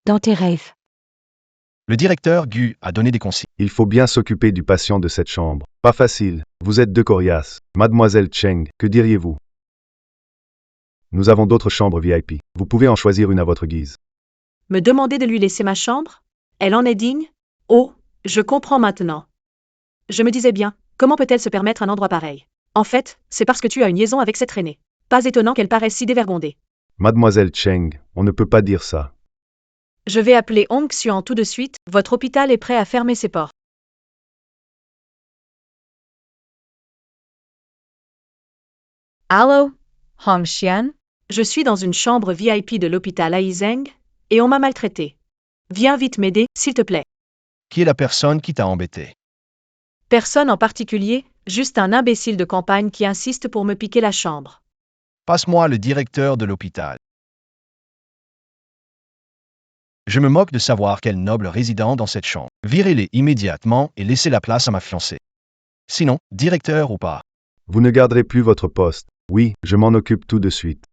Dans tes rêves. Le directeur Gu a donné des consignes. Il faut bien s'occuper du patient de cette chambre. Pas facile. Vous êtes deux coriaces. Mademoiselle Cheng, que diriez-vous? Nous avons d'autres chambres VIP. Vous pouvez en choisir une à votre guise. Me demander de lui laisser ma chambre? Elle en est digne? Oh, je comprends maintenant. Je me disais bien, comment peut-elle se permettre un endroit pareil? En fait, c'est parce que tu as une liaison avec cette traînée. Pas étonnant qu'elle paraisse si dévergondée. Mademoiselle Cheng, on ne peut pas dire ça. Je vais appeler Hong Xuan tout de suite, votre hôpital est prêt à fermer ses portes. Allô? Hong Xian? Je suis dans une chambre VIP de l'hôpital Aizeng, et on m'a maltraité. Viens vite m'aider, s'il te plaît. Qui est la personne qui t'a embêté? Personne en particulier, juste un imbécile de campagne qui insiste pour me piquer la chambre. Passe-moi le directeur de l'hôpital. Je me moque de savoir quel noble résident dans cette chambre. Virez-les immédiatement et laissez la place à ma fiancée. Sinon, directeur ou pas. Vous ne garderez plus votre poste. Oui, je m'en occupe tout de suite.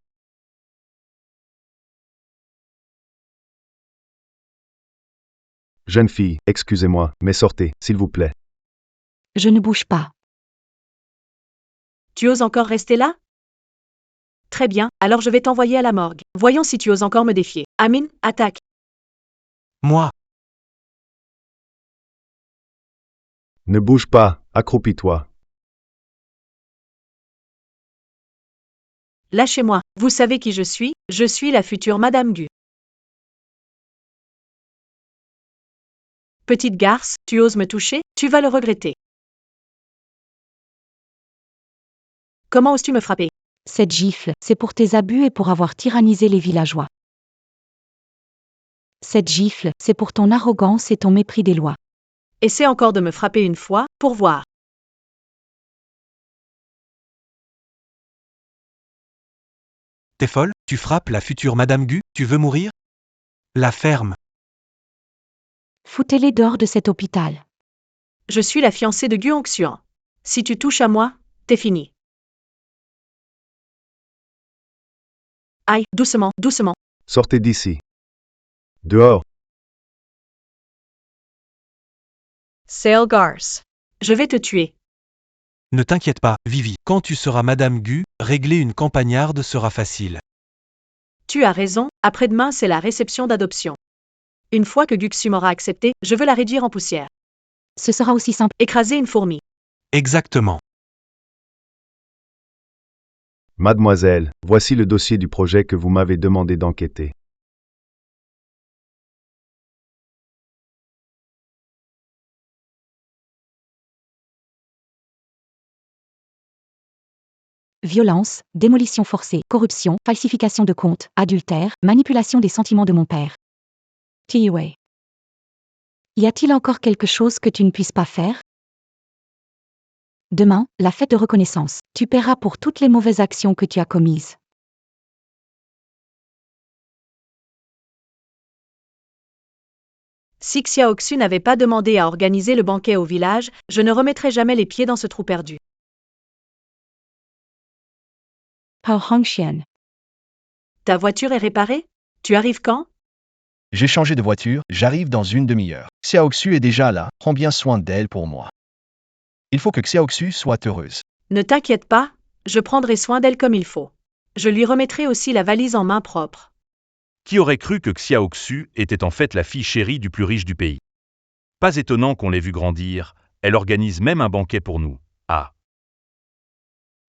Jeune fille, excusez-moi, mais sortez, s'il vous plaît. Je ne bouge pas. Tu oses encore rester là? Très bien, alors je vais t'envoyer à la morgue. Voyons si tu oses encore me défier. Amin, attaque. Moi, Ne bouge pas, accroupis-toi. Lâchez-moi. Vous savez qui je suis la future Madame Gu. Petite garce, tu oses me toucher? Tu vas le regretter. Comment oses-tu me frapper? Cette gifle, c'est pour tes abus et pour avoir tyrannisé les villageois. Cette gifle, c'est pour ton arrogance et ton mépris des lois. Essaie encore de me frapper une fois, pour voir. t'es folle? Tu frappes la future Madame Gu? Tu veux mourir? La ferme. Foutez-les dehors de cet hôpital. Je suis la fiancée de Gu Hongxuan. Si tu touches à moi, t'es fini. Aïe, doucement, doucement. Sortez d'ici. Dehors. Sale Garce. Je vais te tuer. Ne t'inquiète pas, Vivi. Quand tu seras Madame Gu, régler une campagnarde sera facile. Tu as raison, après-demain c'est la réception d'adoption. Une fois que Guxu m'aura accepté, je veux la réduire en poussière. Ce sera aussi simple. Écraser une fourmi. Exactement. Mademoiselle, voici le dossier du projet que vous m'avez demandé d'enquêter. Violence, démolition forcée, corruption, falsification de comptes, adultère, manipulation des sentiments de mon père. Tiwei. Y a-t-il encore quelque chose que tu ne puisses pas faire? Demain, la fête de reconnaissance. Tu paieras pour toutes les mauvaises actions que tu as commises. Si Xiaoxu n'avait pas demandé à organiser le banquet au village, je ne remettrais jamais les pieds dans ce trou perdu. Pao Hongxian. Ta voiture est réparée? Tu arrives quand? J'ai changé de voiture, j'arrive dans une demi-heure. Xiaoxu est déjà là, prends bien soin d'elle pour moi. Il faut que Xiaoxu soit heureuse. Ne t'inquiète pas, je prendrai soin d'elle comme il faut. Je lui remettrai aussi la valise en main propre. Qui aurait cru que Xiaoxu était en fait la fille chérie du plus riche du pays? Pas étonnant qu'on l'ait vue grandir, elle organise même un banquet pour nous. Ah.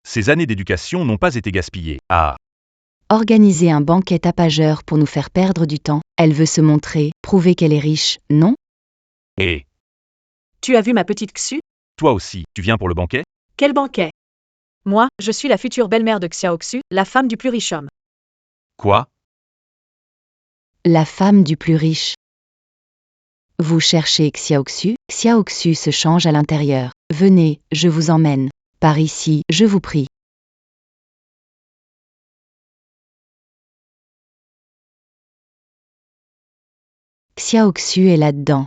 Ces années d'éducation n'ont pas été gaspillées. Ah. Organiser un banquet tapageur pour nous faire perdre du temps, elle veut se montrer, prouver qu'elle est riche, non? Et Tu as vu ma petite Xu? toi aussi, tu viens pour le banquet? Quel banquet? Moi, je suis la future belle-mère de Xiaoxu, la femme du plus riche homme. Quoi? La femme du plus riche. Vous cherchez Xiaoxu? Xiaoxu se change à l'intérieur. Venez, je vous emmène. Par ici, je vous prie. Xiaoxu est là-dedans.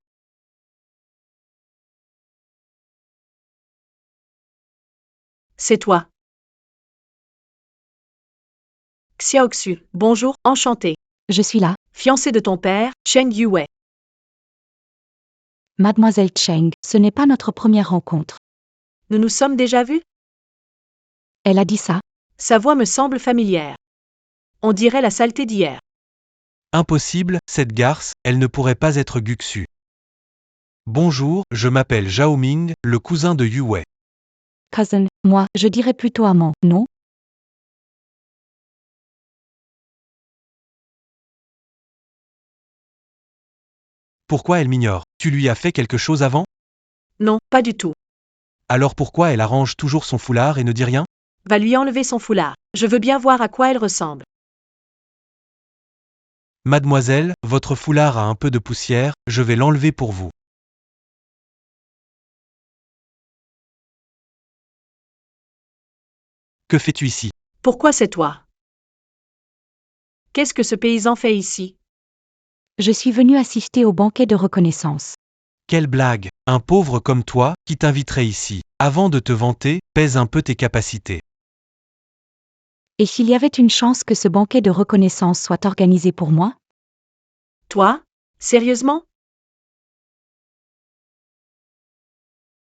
C'est toi. Xiaoxu, bonjour, enchanté. Je suis là. Fiancée de ton père, Cheng Yue. Mademoiselle Cheng, ce n'est pas notre première rencontre. Nous nous sommes déjà vus? Elle a dit ça. Sa voix me semble familière. On dirait la saleté d'hier. Impossible, cette garce, elle ne pourrait pas être Guxu. Bonjour, je m'appelle Zhao Ming, le cousin de Yue. Cousin, moi, je dirais plutôt amant, non? Pourquoi elle m'ignore? Tu lui as fait quelque chose avant? Non, pas du tout. Alors pourquoi elle arrange toujours son foulard et ne dit rien? Va lui enlever son foulard. Je veux bien voir à quoi elle ressemble. Mademoiselle, votre foulard a un peu de poussière, je vais l'enlever pour vous. Que fais-tu ici? Pourquoi c'est toi? Qu'est-ce que ce paysan fait ici? Je suis venue assister au banquet de reconnaissance. Quelle blague! Un pauvre comme toi, qui t'inviterait ici. Avant de te vanter, pèse un peu tes capacités. Et s'il y avait une chance que ce banquet de reconnaissance soit organisé pour moi? Toi? Sérieusement?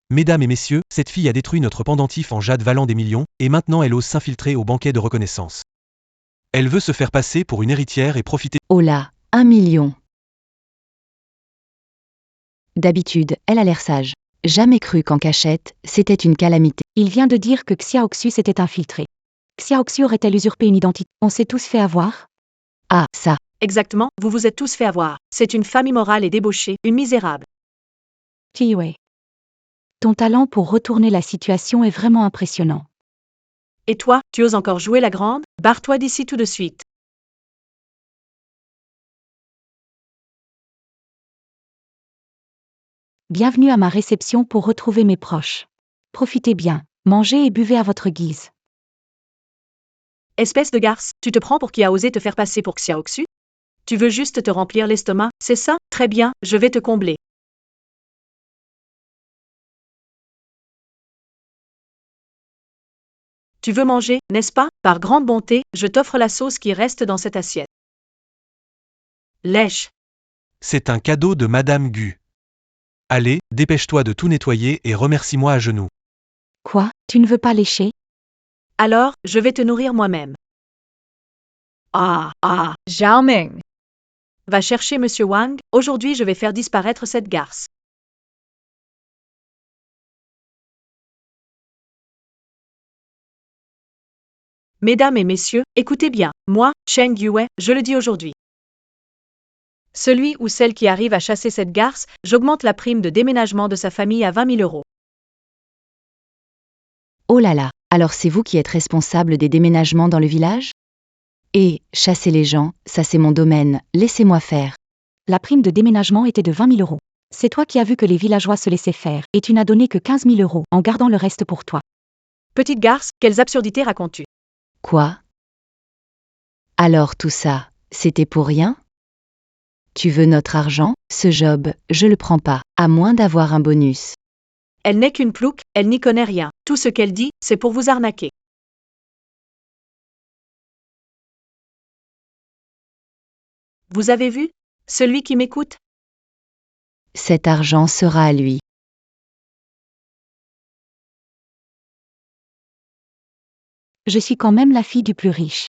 Mesdames et messieurs, cette fille a détruit notre pendentif en jade valant des millions, et maintenant elle ose s'infiltrer au banquet de reconnaissance. Elle veut se faire passer pour une héritière et profiter. Oh là, 1 million. D'habitude, elle a l'air sage. Jamais cru qu'en cachette, c'était une calamité. Il vient de dire que Xiaoxu s'était infiltré. Xiaoxu aurait-elle usurpé une identité? On s'est tous fait avoir? Ah, ça. Exactement, vous vous êtes tous fait avoir. C'est une femme immorale et débauchée, une misérable. Tiwei. Ton talent pour retourner la situation est vraiment impressionnant. Et toi, tu oses encore jouer la grande? Barre-toi d'ici tout de suite. Bienvenue à ma réception pour retrouver mes proches. Profitez bien, mangez et buvez à votre guise. Espèce de garce, tu te prends pour qui a osé te faire passer pour Xiaoxu? Tu veux juste te remplir l'estomac, c'est ça? Très bien, je vais te combler. Tu veux manger, n'est-ce pas? Par grande bonté, je t'offre la sauce qui reste dans cette assiette. Lèche. C'est un cadeau de Madame Gu. Allez, dépêche-toi de tout nettoyer et remercie-moi à genoux. Quoi? Tu ne veux pas lécher? Alors, je vais te nourrir moi-même. Ah. Zhao Ming. Va chercher Monsieur Wang, aujourd'hui je vais faire disparaître cette garce. Mesdames et messieurs, écoutez bien, moi, Cheng Yue, je le dis aujourd'hui. Celui ou celle qui arrive à chasser cette garce, j'augmente la prime de déménagement de sa famille à 20 000 €. Oh là là, alors c'est vous qui êtes responsable des déménagements dans le village? Et, chasser les gens, ça c'est mon domaine, laissez-moi faire. La prime de déménagement était de 20 000 €. C'est toi qui as vu que les villageois se laissaient faire, et tu n'as donné que 15 000 € en gardant le reste pour toi. Petite garce, quelles absurdités racontes-tu? Quoi? Alors tout ça, c'était pour rien? Tu veux notre argent? Ce job, je le prends pas, à moins d'avoir un bonus. Elle n'est qu'une plouc, elle n'y connaît rien. Tout ce qu'elle dit, c'est pour vous arnaquer. Vous avez vu? Celui qui m'écoute? Cet argent sera à lui. Je suis quand même la fille du plus riche.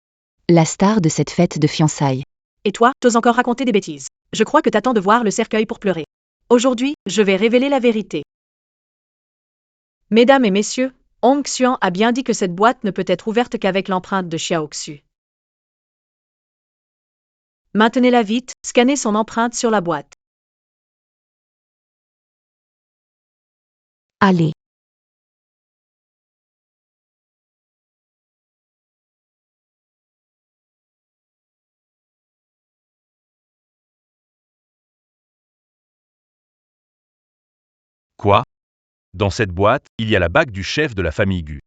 La star de cette fête de fiançailles. Et toi, t'oses encore raconter des bêtises. Je crois que t'attends de voir le cercueil pour pleurer. Aujourd'hui, je vais révéler la vérité. Mesdames et messieurs, Hong Xian a bien dit que cette boîte ne peut être ouverte qu'avec l'empreinte de Xiaoxu. Maintenez-la vite, scannez son empreinte sur la boîte. Allez. Quoi? Dans cette boîte, il y a la bague du chef de la famille Gu.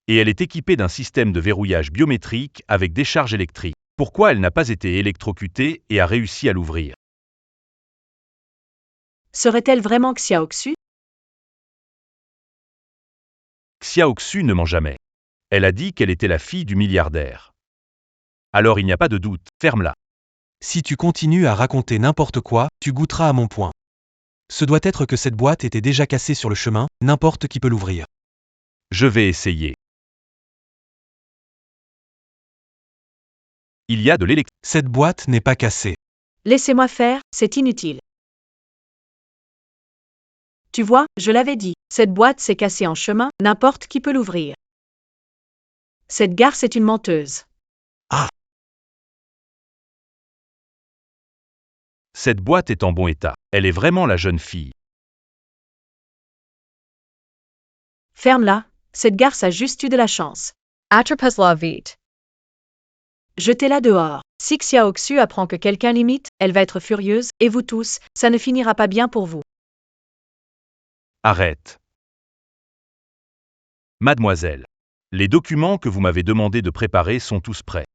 Et elle est équipée d'un système de verrouillage biométrique avec décharge électrique. Pourquoi elle n'a pas été électrocutée et a réussi à l'ouvrir? Serait-elle vraiment Xiaoxu? Xiaoxu ne ment jamais. Elle a dit qu'elle était la fille du milliardaire. Alors il n'y a pas de doute, ferme-la. Si tu continues à raconter n'importe quoi, tu goûteras à mon poing. Ce doit être que cette boîte était déjà cassée sur le chemin, n'importe qui peut l'ouvrir. Je vais essayer. Il y a de l'électricité. Cette boîte n'est pas cassée. Laissez-moi faire, c'est inutile. Tu vois, je l'avais dit, cette boîte s'est cassée en chemin, n'importe qui peut l'ouvrir. Cette garce est une menteuse. Cette boîte est en bon état. Elle est vraiment la jeune fille. Ferme-la, cette garce a juste eu de la chance. Atrapasla vite. Jetez-la dehors. Si Xiaoxu apprend que quelqu'un l'imite, elle va être furieuse, et vous tous, ça ne finira pas bien pour vous. Arrête. Mademoiselle, les documents que vous m'avez demandé de préparer sont tous prêts.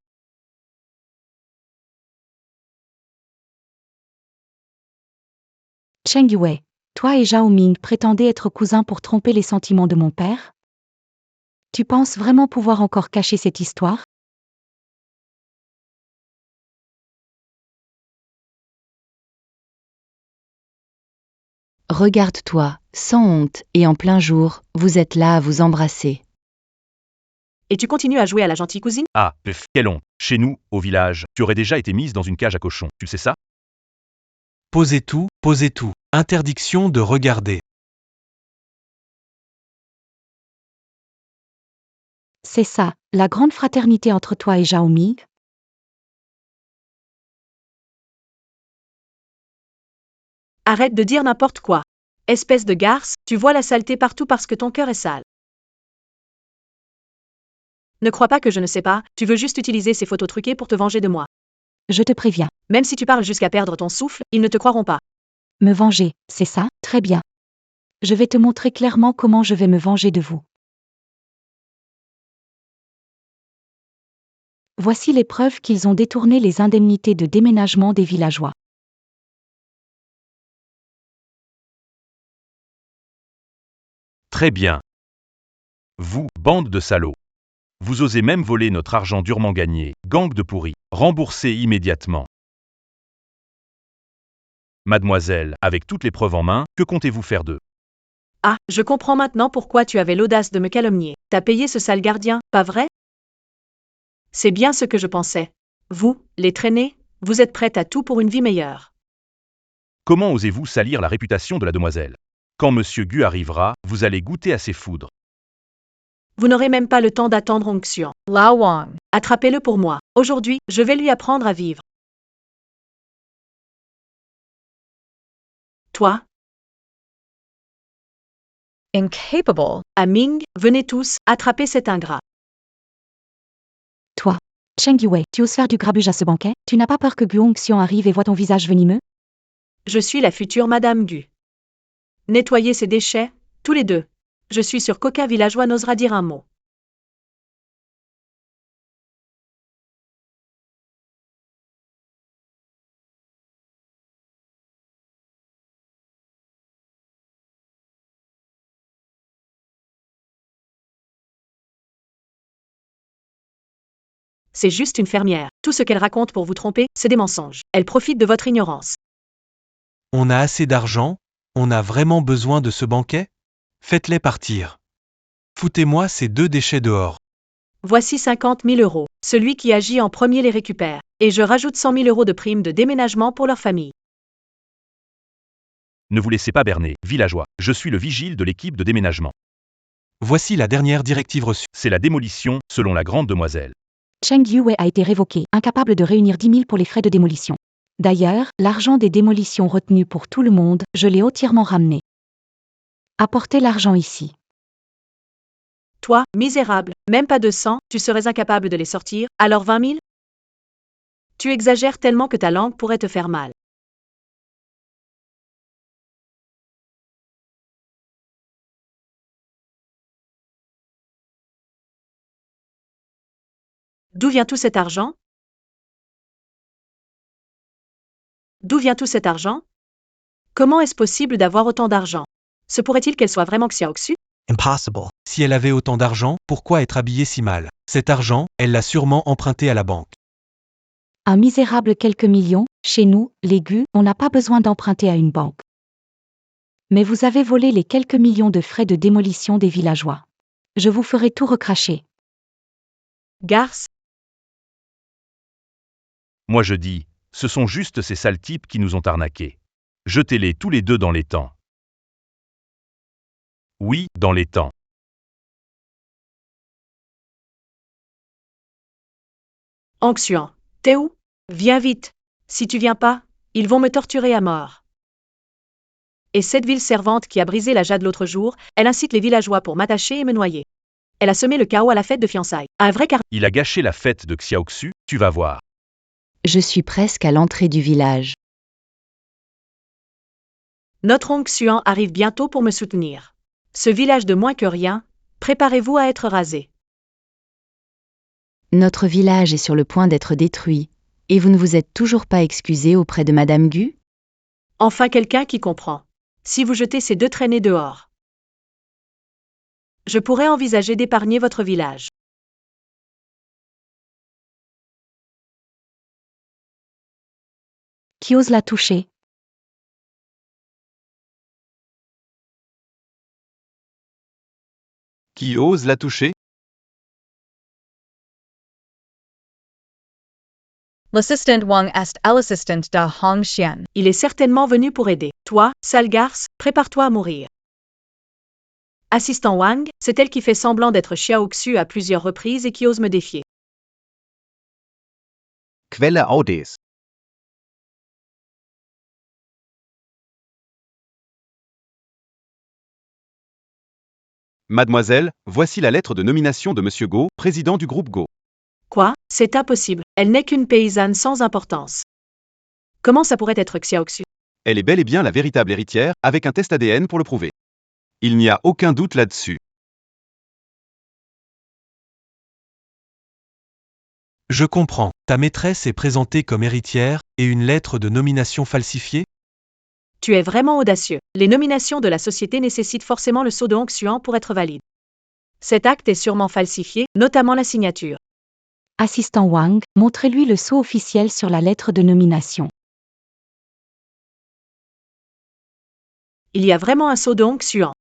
Cheng Yue. Toi et Zhao Ming prétendez être cousins pour tromper les sentiments de mon père? Tu penses vraiment pouvoir encore cacher cette histoire? Regarde-toi, sans honte, et en plein jour, vous êtes là à vous embrasser. Et tu continues à jouer à la gentille cousine? Ah, pff, quelle honte. Chez nous, au village, tu aurais déjà été mise dans une cage à cochons. Tu sais ça? Posez tout, posez tout. Interdiction de regarder. C'est ça, la grande fraternité entre toi et Zhao Ming? Arrête de dire n'importe quoi. Espèce de garce, tu vois la saleté partout parce que ton cœur est sale. Ne crois pas que je ne sais pas, tu veux juste utiliser ces photos truquées pour te venger de moi. Je te préviens. Même si tu parles jusqu'à perdre ton souffle, ils ne te croiront pas. Me venger, c'est ça? Très bien. Je vais te montrer clairement comment je vais me venger de vous. Voici les preuves qu'ils ont détourné les indemnités de déménagement des villageois. Très bien. Vous, bande de salauds. Vous osez même voler notre argent durement gagné, gang de pourris. Remboursez immédiatement. Mademoiselle, avec toutes les preuves en main, que comptez-vous faire d'eux? Ah, je comprends maintenant pourquoi tu avais l'audace de me calomnier. T'as payé ce sale gardien, pas vrai? C'est bien ce que je pensais. Vous, les traînés, vous êtes prêtes à tout pour une vie meilleure. Comment osez-vous salir la réputation de la demoiselle? Quand Monsieur Gu arrivera, vous allez goûter à ses foudres. Vous n'aurez même pas le temps d'attendre Onxian. Lao Wang. Attrapez-le pour moi. Aujourd'hui, je vais lui apprendre à vivre. Toi, Incapable. à Ming, venez tous, attrapez cet ingrat. Toi, Cheng Yue, tu oses faire du grabuge à ce banquet? Tu n'as pas peur que Guong Xian arrive et voit ton visage venimeux? Je suis la future Madame Gu. Nettoyez ces déchets, tous les deux. Je suis sûr qu'aucun villageois n'osera dire un mot. C'est juste une fermière. Tout ce qu'elle raconte pour vous tromper, c'est des mensonges. Elle profite de votre ignorance. On a assez d'argent? On a vraiment besoin de ce banquet? Faites-les partir. Foutez-moi ces deux déchets dehors. Voici 50 000 euros. Celui qui agit en premier les récupère. Et je rajoute 100 000 euros de prime de déménagement pour leur famille. Ne vous laissez pas berner, villageois. Je suis le vigile de l'équipe de déménagement. Voici la dernière directive reçue. C'est la démolition, selon la grande demoiselle. Cheng Yue a été révoqué, incapable de réunir 10 000 pour les frais de démolition. D'ailleurs, l'argent des démolitions retenu pour tout le monde, je l'ai entièrement ramené. Apportez l'argent ici. Toi, misérable, même pas 200, tu serais incapable de les sortir, alors 20 000? Tu exagères tellement que ta langue pourrait te faire mal. D'où vient tout cet argent? D'où vient tout cet argent? Comment est-ce possible d'avoir autant d'argent? Se pourrait-il qu'elle soit vraiment Xiaoxu? Impossible. Si elle avait autant d'argent, pourquoi être habillée si mal? Cet argent, elle l'a sûrement emprunté à la banque. Un misérable quelques millions, chez nous, les Gu, on n'a pas besoin d'emprunter à une banque. Mais vous avez volé les quelques millions de frais de démolition des villageois. Je vous ferai tout recracher. Garce, Moi je dis, ce sont juste ces sales types qui nous ont arnaqués. Jetez-les tous les deux dans les temps. Oui, dans les temps. Onxian, t'es où? Viens vite. Si tu viens pas, ils vont me torturer à mort. Et cette ville servante qui a brisé la jade l'autre jour, elle incite les villageois pour m'attacher et me noyer. Elle a semé le chaos à la fête de fiançailles. Un vrai car... Il a gâché la fête de Xiaoxu, tu vas voir. Je suis presque à l'entrée du village. Notre Onxian arrive bientôt pour me soutenir. Ce village de moins que rien, préparez-vous à être rasé. Notre village est sur le point d'être détruit, et vous ne vous êtes toujours pas excusé auprès de Madame Gu? Enfin quelqu'un qui comprend. Si vous jetez ces 2 traînées dehors, je pourrais envisager d'épargner votre village. Qui ose la toucher? Qui ose la toucher? L'assistant Wang est l'assistant de Hong Xian. Il est certainement venu pour aider. Toi, sale garce, prépare-toi à mourir. Assistant Wang, c'est elle qui fait semblant d'être Xiao Xu à plusieurs reprises et qui ose me défier. Quelle audes. Mademoiselle, voici la lettre de nomination de Monsieur Go, président du groupe Go. Quoi? C'est impossible. Elle n'est qu'une paysanne sans importance. Comment ça pourrait être Xiao Xu? Elle est bel et bien la véritable héritière, avec un test ADN pour le prouver. Il n'y a aucun doute là-dessus. Je comprends. Ta maîtresse est présentée comme héritière et une lettre de nomination falsifiée? Tu es vraiment audacieux. Les nominations de la société nécessitent forcément le sceau de Hong Xuan pour être valide. Cet acte est sûrement falsifié, notamment la signature. Assistant Wang, montrez-lui le sceau officiel sur la lettre de nomination. Il y a vraiment un sceau de Hong Xuan.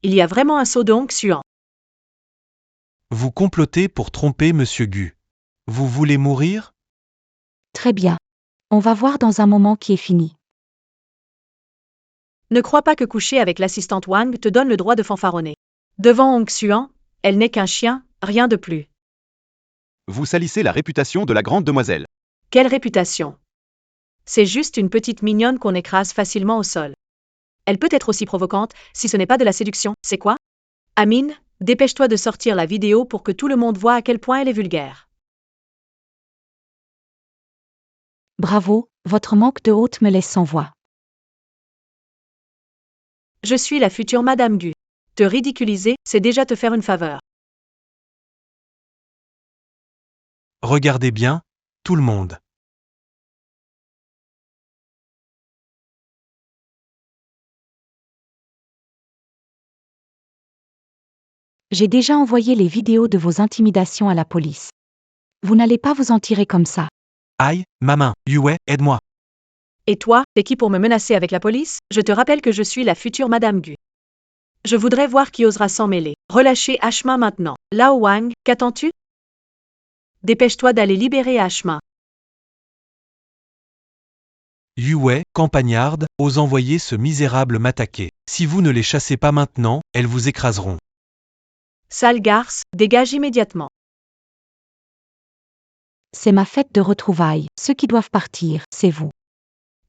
Il y a vraiment un sceau de Hong Xuan. Vous complotez pour tromper Monsieur Gu. Vous voulez mourir? Très bien. On va voir dans un moment qui est fini. Ne crois pas que coucher avec l'assistante Wang te donne le droit de fanfaronner. Devant Hong Xuan, elle n'est qu'un chien, rien de plus. Vous salissez la réputation de la grande demoiselle. Quelle réputation? C'est juste une petite mignonne qu'on écrase facilement au sol. Elle peut être aussi provocante, si ce n'est pas de la séduction, c'est quoi? Amine, dépêche-toi de sortir la vidéo pour que tout le monde voie à quel point elle est vulgaire. Bravo, votre manque de hôte me laisse sans voix. Je suis la future Madame Gu. Te ridiculiser, c'est déjà te faire une faveur. Regardez bien, tout le monde. J'ai déjà envoyé les vidéos de vos intimidations à la police. Vous n'allez pas vous en tirer comme ça. Aïe, ma main, Yue, aide-moi. Et toi, t'es qui pour me menacer avec la police? Je te rappelle que je suis la future Madame Gu. Je voudrais voir qui osera s'en mêler. Relâchez Ashma maintenant. Lao Wang, qu'attends-tu? Dépêche-toi d'aller libérer Ashma. Yue, campagnarde, ose envoyer ce misérable m'attaquer. Si vous ne les chassez pas maintenant, elles vous écraseront. Sale garce, dégage immédiatement. C'est ma fête de retrouvailles. Ceux qui doivent partir, c'est vous.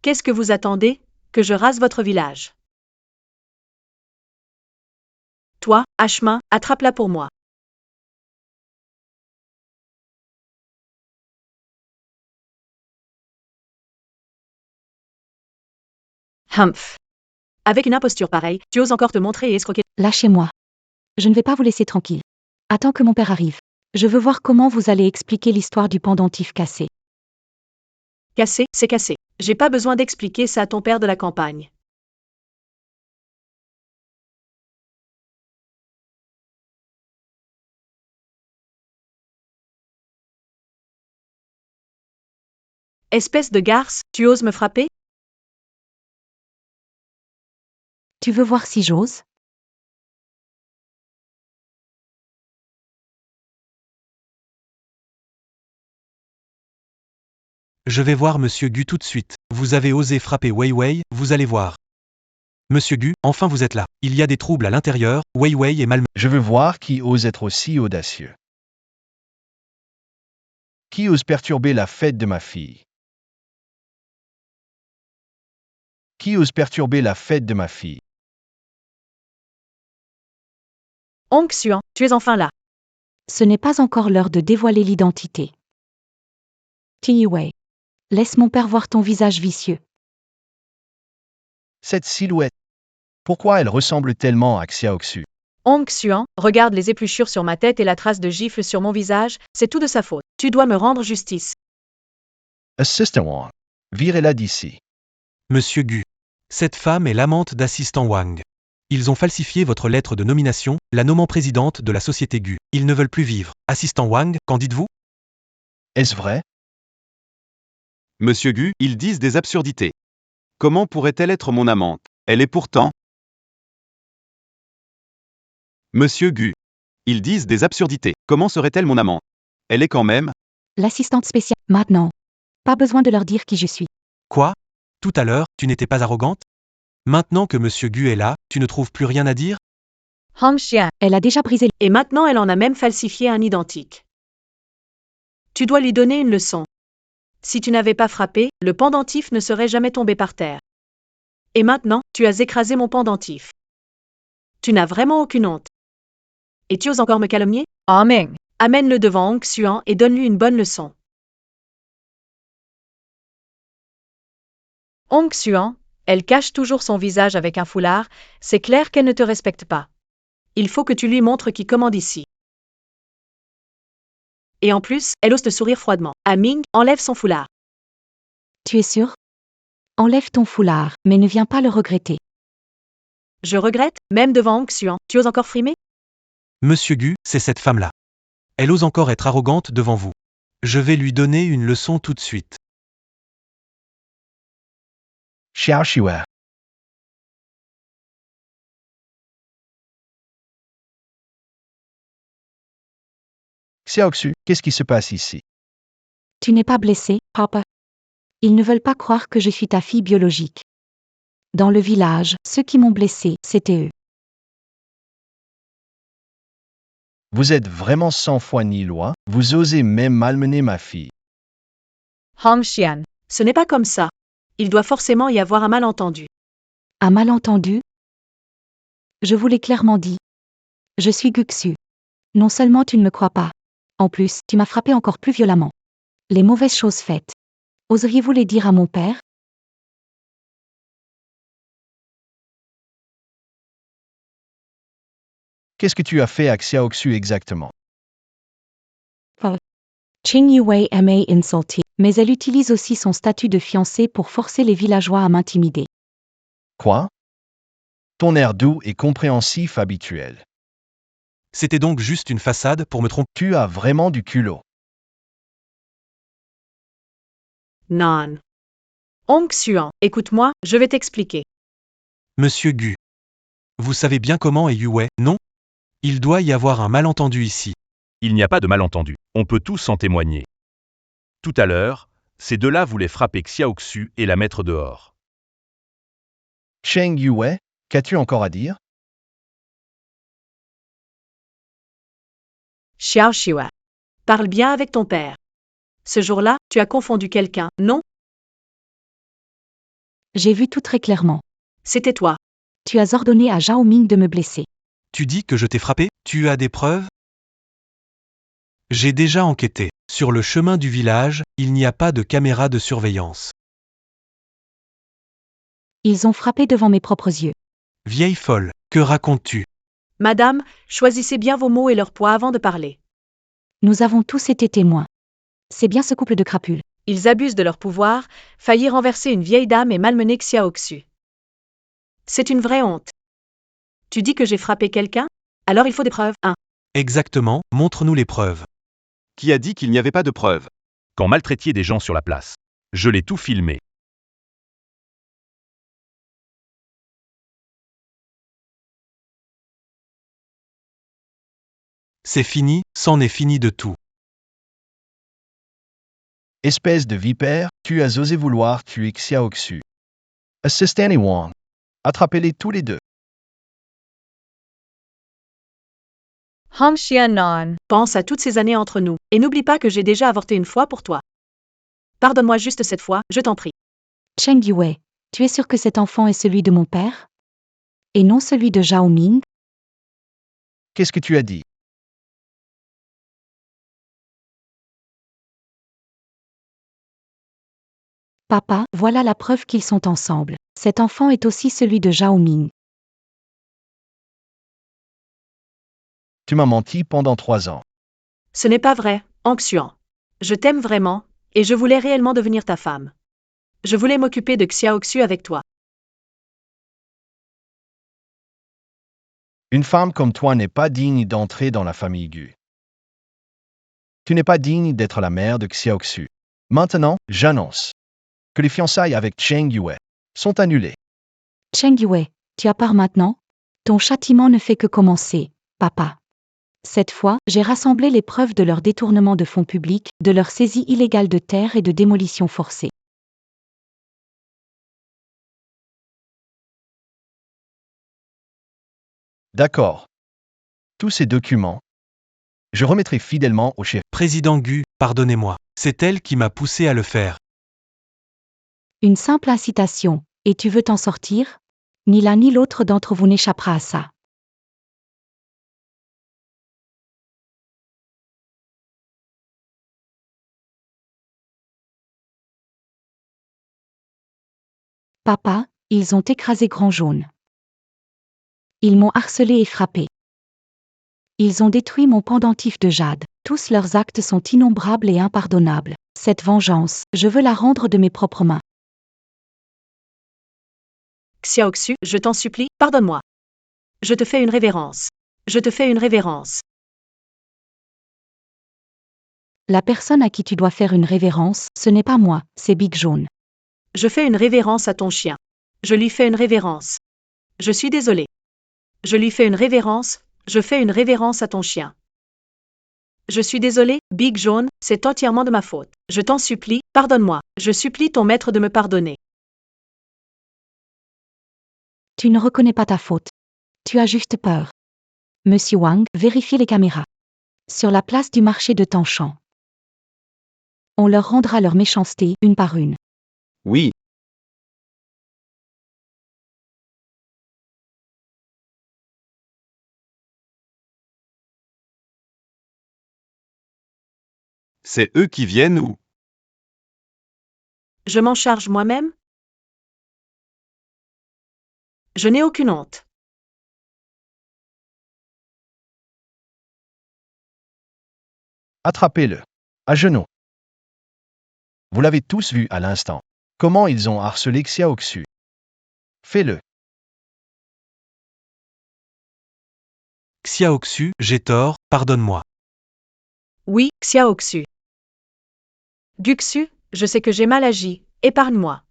Qu'est-ce que vous attendez? Que je rase votre village. Toi, Ashma, attrape-la pour moi. Humph. Avec une imposture pareille, tu oses encore te montrer et escroquer. Lâchez-moi. Je ne vais pas vous laisser tranquille. Attends que mon père arrive. Je veux voir comment vous allez expliquer l'histoire du pendentif cassé. Cassé, c'est cassé. J'ai pas besoin d'expliquer ça à ton père de la campagne. Espèce de garce, tu oses me frapper? Tu veux voir si j'ose? Je vais voir Monsieur Gu tout de suite. Vous avez osé frapper Wei Wei, vous allez voir. Monsieur Gu, enfin vous êtes là. Il y a des troubles à l'intérieur, Wei Wei est malmené. Je veux voir qui ose être aussi audacieux. Qui ose perturber la fête de ma fille? Qui ose perturber la fête de ma fille? Hong Xuan, tu es enfin là. Ce n'est pas encore l'heure de dévoiler l'identité. Tiwei. Laisse mon père voir ton visage vicieux. Cette silhouette. Pourquoi elle ressemble tellement à Xiao Xu? Hong Xuan, regarde les épluchures sur ma tête et la trace de gifle sur mon visage, c'est tout de sa faute. Tu dois me rendre justice. Assistant Wang. Virez-la d'ici. Monsieur Gu. Cette femme est l'amante d'assistant Wang. Ils ont falsifié votre lettre de nomination, la nommant présidente de la société Gu. Ils ne veulent plus vivre. Assistant Wang, qu'en dites-vous? Est-ce vrai? Monsieur Gu, ils disent des absurdités. Comment pourrait-elle être mon amante? Elle est pourtant... Monsieur Gu. Ils disent des absurdités. Comment serait-elle mon amante? Elle est quand même... L'assistante spéciale. Maintenant. Pas besoin de leur dire qui je suis. Quoi? Tout à l'heure, tu n'étais pas arrogante? Maintenant que Monsieur Gu est là, tu ne trouves plus rien à dire? Hong Xian, Elle a déjà brisé. Et maintenant elle en a même falsifié un identique. Tu dois lui donner une leçon. Si tu n'avais pas frappé, le pendentif ne serait jamais tombé par terre. Et maintenant, tu as écrasé mon pendentif. Tu n'as vraiment aucune honte. Et tu oses encore me calomnier? Ming. Amène-le devant Hong Xuan et donne-lui une bonne leçon. Hong Xuan, elle cache toujours son visage avec un foulard, c'est clair qu'elle ne te respecte pas. Il faut que tu lui montres qui commande ici. Et en plus, elle ose te sourire froidement. Ming, enlève son foulard. Tu es sûr? Enlève ton foulard, mais ne viens pas le regretter. Je regrette, même devant Hong Xuan, tu oses encore frimer? Monsieur Gu, c'est cette femme-là. Elle ose encore être arrogante devant vous. Je vais lui donner une leçon tout de suite. Xiao Shua. Xiaoxu, qu'est-ce qui se passe ici? Tu n'es pas blessé, papa? Ils ne veulent pas croire que je suis ta fille biologique. Dans le village, ceux qui m'ont blessé, c'était eux. Vous êtes vraiment sans foi ni loi, vous osez même malmener ma fille. Hong Xian, Ce n'est pas comme ça. Il doit forcément y avoir un malentendu. Un malentendu? Je vous l'ai clairement dit. Je suis Guxu. Non seulement tu ne me crois pas. En plus, tu m'as frappé encore plus violemment. Les mauvaises choses faites. Oseriez-vous les dire à mon père? Qu'est-ce que tu as fait à Xiaoxu exactement? Ching Yue m'a insulté, mais elle utilise aussi son statut de fiancée pour forcer les villageois à m'intimider. Quoi? Ton air doux et compréhensif habituel. C'était donc juste une façade pour me tromper. Tu as vraiment du culot. Non. Hong Xuan, écoute-moi, je vais t'expliquer. Monsieur Gu. Vous savez bien comment est Yue, non? Il doit y avoir un malentendu ici. Il n'y a pas de malentendu. On peut tous en témoigner. Tout à l'heure, ces deux-là voulaient frapper Xiaoxu et la mettre dehors. Cheng Yue, qu'as-tu encore à dire? Xiao Shua. Parle bien avec ton père. Ce jour-là, tu as confondu quelqu'un, non? J'ai vu tout très clairement. C'était toi. Tu as ordonné à Zhao Ming de me blesser. Tu dis que je t'ai frappé? Tu as des preuves? J'ai déjà enquêté. Sur le chemin du village, il n'y a pas de caméra de surveillance. Ils ont frappé devant mes propres yeux. Vieille folle, que racontes-tu? Madame, choisissez bien vos mots et leur poids avant de parler. Nous avons tous été témoins. C'est bien ce couple de crapules. Ils abusent de leur pouvoir, failli renverser une vieille dame et malmener Xiaoxu. C'est une vraie honte. Tu dis que j'ai frappé quelqu'un? Alors il faut des preuves. 1. Exactement, montre-nous les preuves. Qui a dit qu'il n'y avait pas de preuves? Quand maltraitiez des gens sur la place. Je l'ai tout filmé. C'est fini, c'en est fini de tout. Espèce de vipère, tu as osé vouloir tuer Xiaoxu. Assistant Wang. Attrapez-les tous les deux. Hong Xian non. Pense à toutes ces années entre nous, et n'oublie pas que j'ai déjà avorté une fois pour toi. Pardonne-moi juste cette fois, je t'en prie. Cheng Yue, tu es sûr que cet enfant est celui de mon père? Et non celui de Zhao Ming? Qu'est-ce que tu as dit? Papa, voilà la preuve qu'ils sont ensemble. Cet enfant est aussi celui de Zhao Ming. Tu m'as menti pendant 3 ans. Ce n'est pas vrai, Hong Xuan. Je t'aime vraiment, et je voulais réellement devenir ta femme. Je voulais m'occuper de Xiaoxu avec toi. Une femme comme toi n'est pas digne d'entrer dans la famille Gu. Tu n'es pas digne d'être la mère de Xiaoxu. Maintenant, j'annonce que les fiançailles avec Cheng Yue sont annulées. Cheng Yue, tu as peur maintenant? Ton châtiment ne fait que commencer, papa. Cette fois, j'ai rassemblé les preuves de leur détournement de fonds publics, de leur saisie illégale de terres et de démolition forcée. D'accord. Tous ces documents, je remettrai fidèlement au chef. Président Gu, pardonnez-moi. C'est elle qui m'a poussé à le faire. Une simple incitation, et tu veux t'en sortir? Ni l'un ni l'autre d'entre vous n'échappera à ça. Papa, ils ont écrasé Grand Jaune. Ils m'ont harcelé et frappé. Ils ont détruit mon pendentif de jade. Tous leurs actes sont innombrables et impardonnables. Cette vengeance, je veux la rendre de mes propres mains. Xiaoxu, je t'en supplie, pardonne-moi. Je te fais une révérence. Je te fais une révérence. La personne à qui tu dois faire une révérence, ce n'est pas moi, c'est Big Jaune. Je fais une révérence à ton chien. Je lui fais une révérence. Je suis désolé. Je lui fais une révérence, je fais une révérence à ton chien. Je suis désolé, Big Jaune, c'est entièrement de ma faute. Je t'en supplie, pardonne-moi. Je supplie ton maître de me pardonner. Tu ne reconnais pas ta faute. Tu as juste peur. Monsieur Wang, vérifiez les caméras. Sur la place du marché de Tangshan. On leur rendra leur méchanceté, une par une. Oui, c'est eux qui viennent ou... Je m'en charge moi-même? Je n'ai aucune honte. Attrapez-le. À genoux. Vous l'avez tous vu à l'instant. Comment ils ont harcelé Xiaoxu. Fais-le. Xiaoxu, j'ai tort, pardonne-moi. Oui, Xiaoxu. Guxu, je sais que j'ai mal agi, épargne-moi.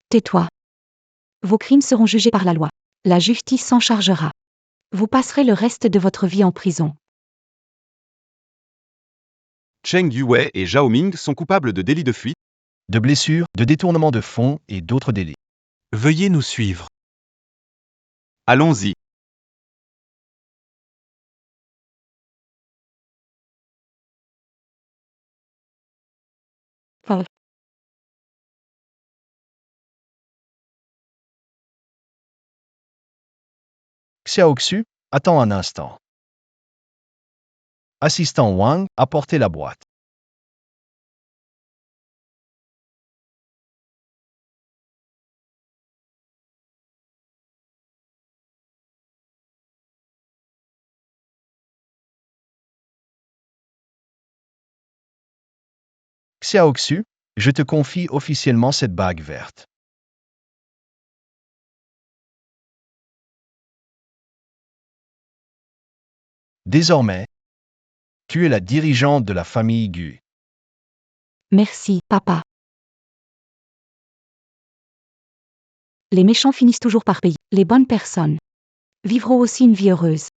Tais-toi. Vos crimes seront jugés par la loi. La justice s'en chargera. Vous passerez le reste de votre vie en prison. Cheng Yue et Zhao Ming sont coupables de délits de fuite. De blessures, de détournement de fonds et d'autres délits. Veuillez nous suivre. Allons-y. Paul. Xiaoxu, attends un instant. Assistant Wang, apportez la boîte. Xiaoxu, je te confie officiellement cette bague verte. Désormais, tu es la dirigeante de la famille Gu. Merci, papa. Les méchants finissent toujours par payer. Les bonnes personnes vivront aussi une vie heureuse.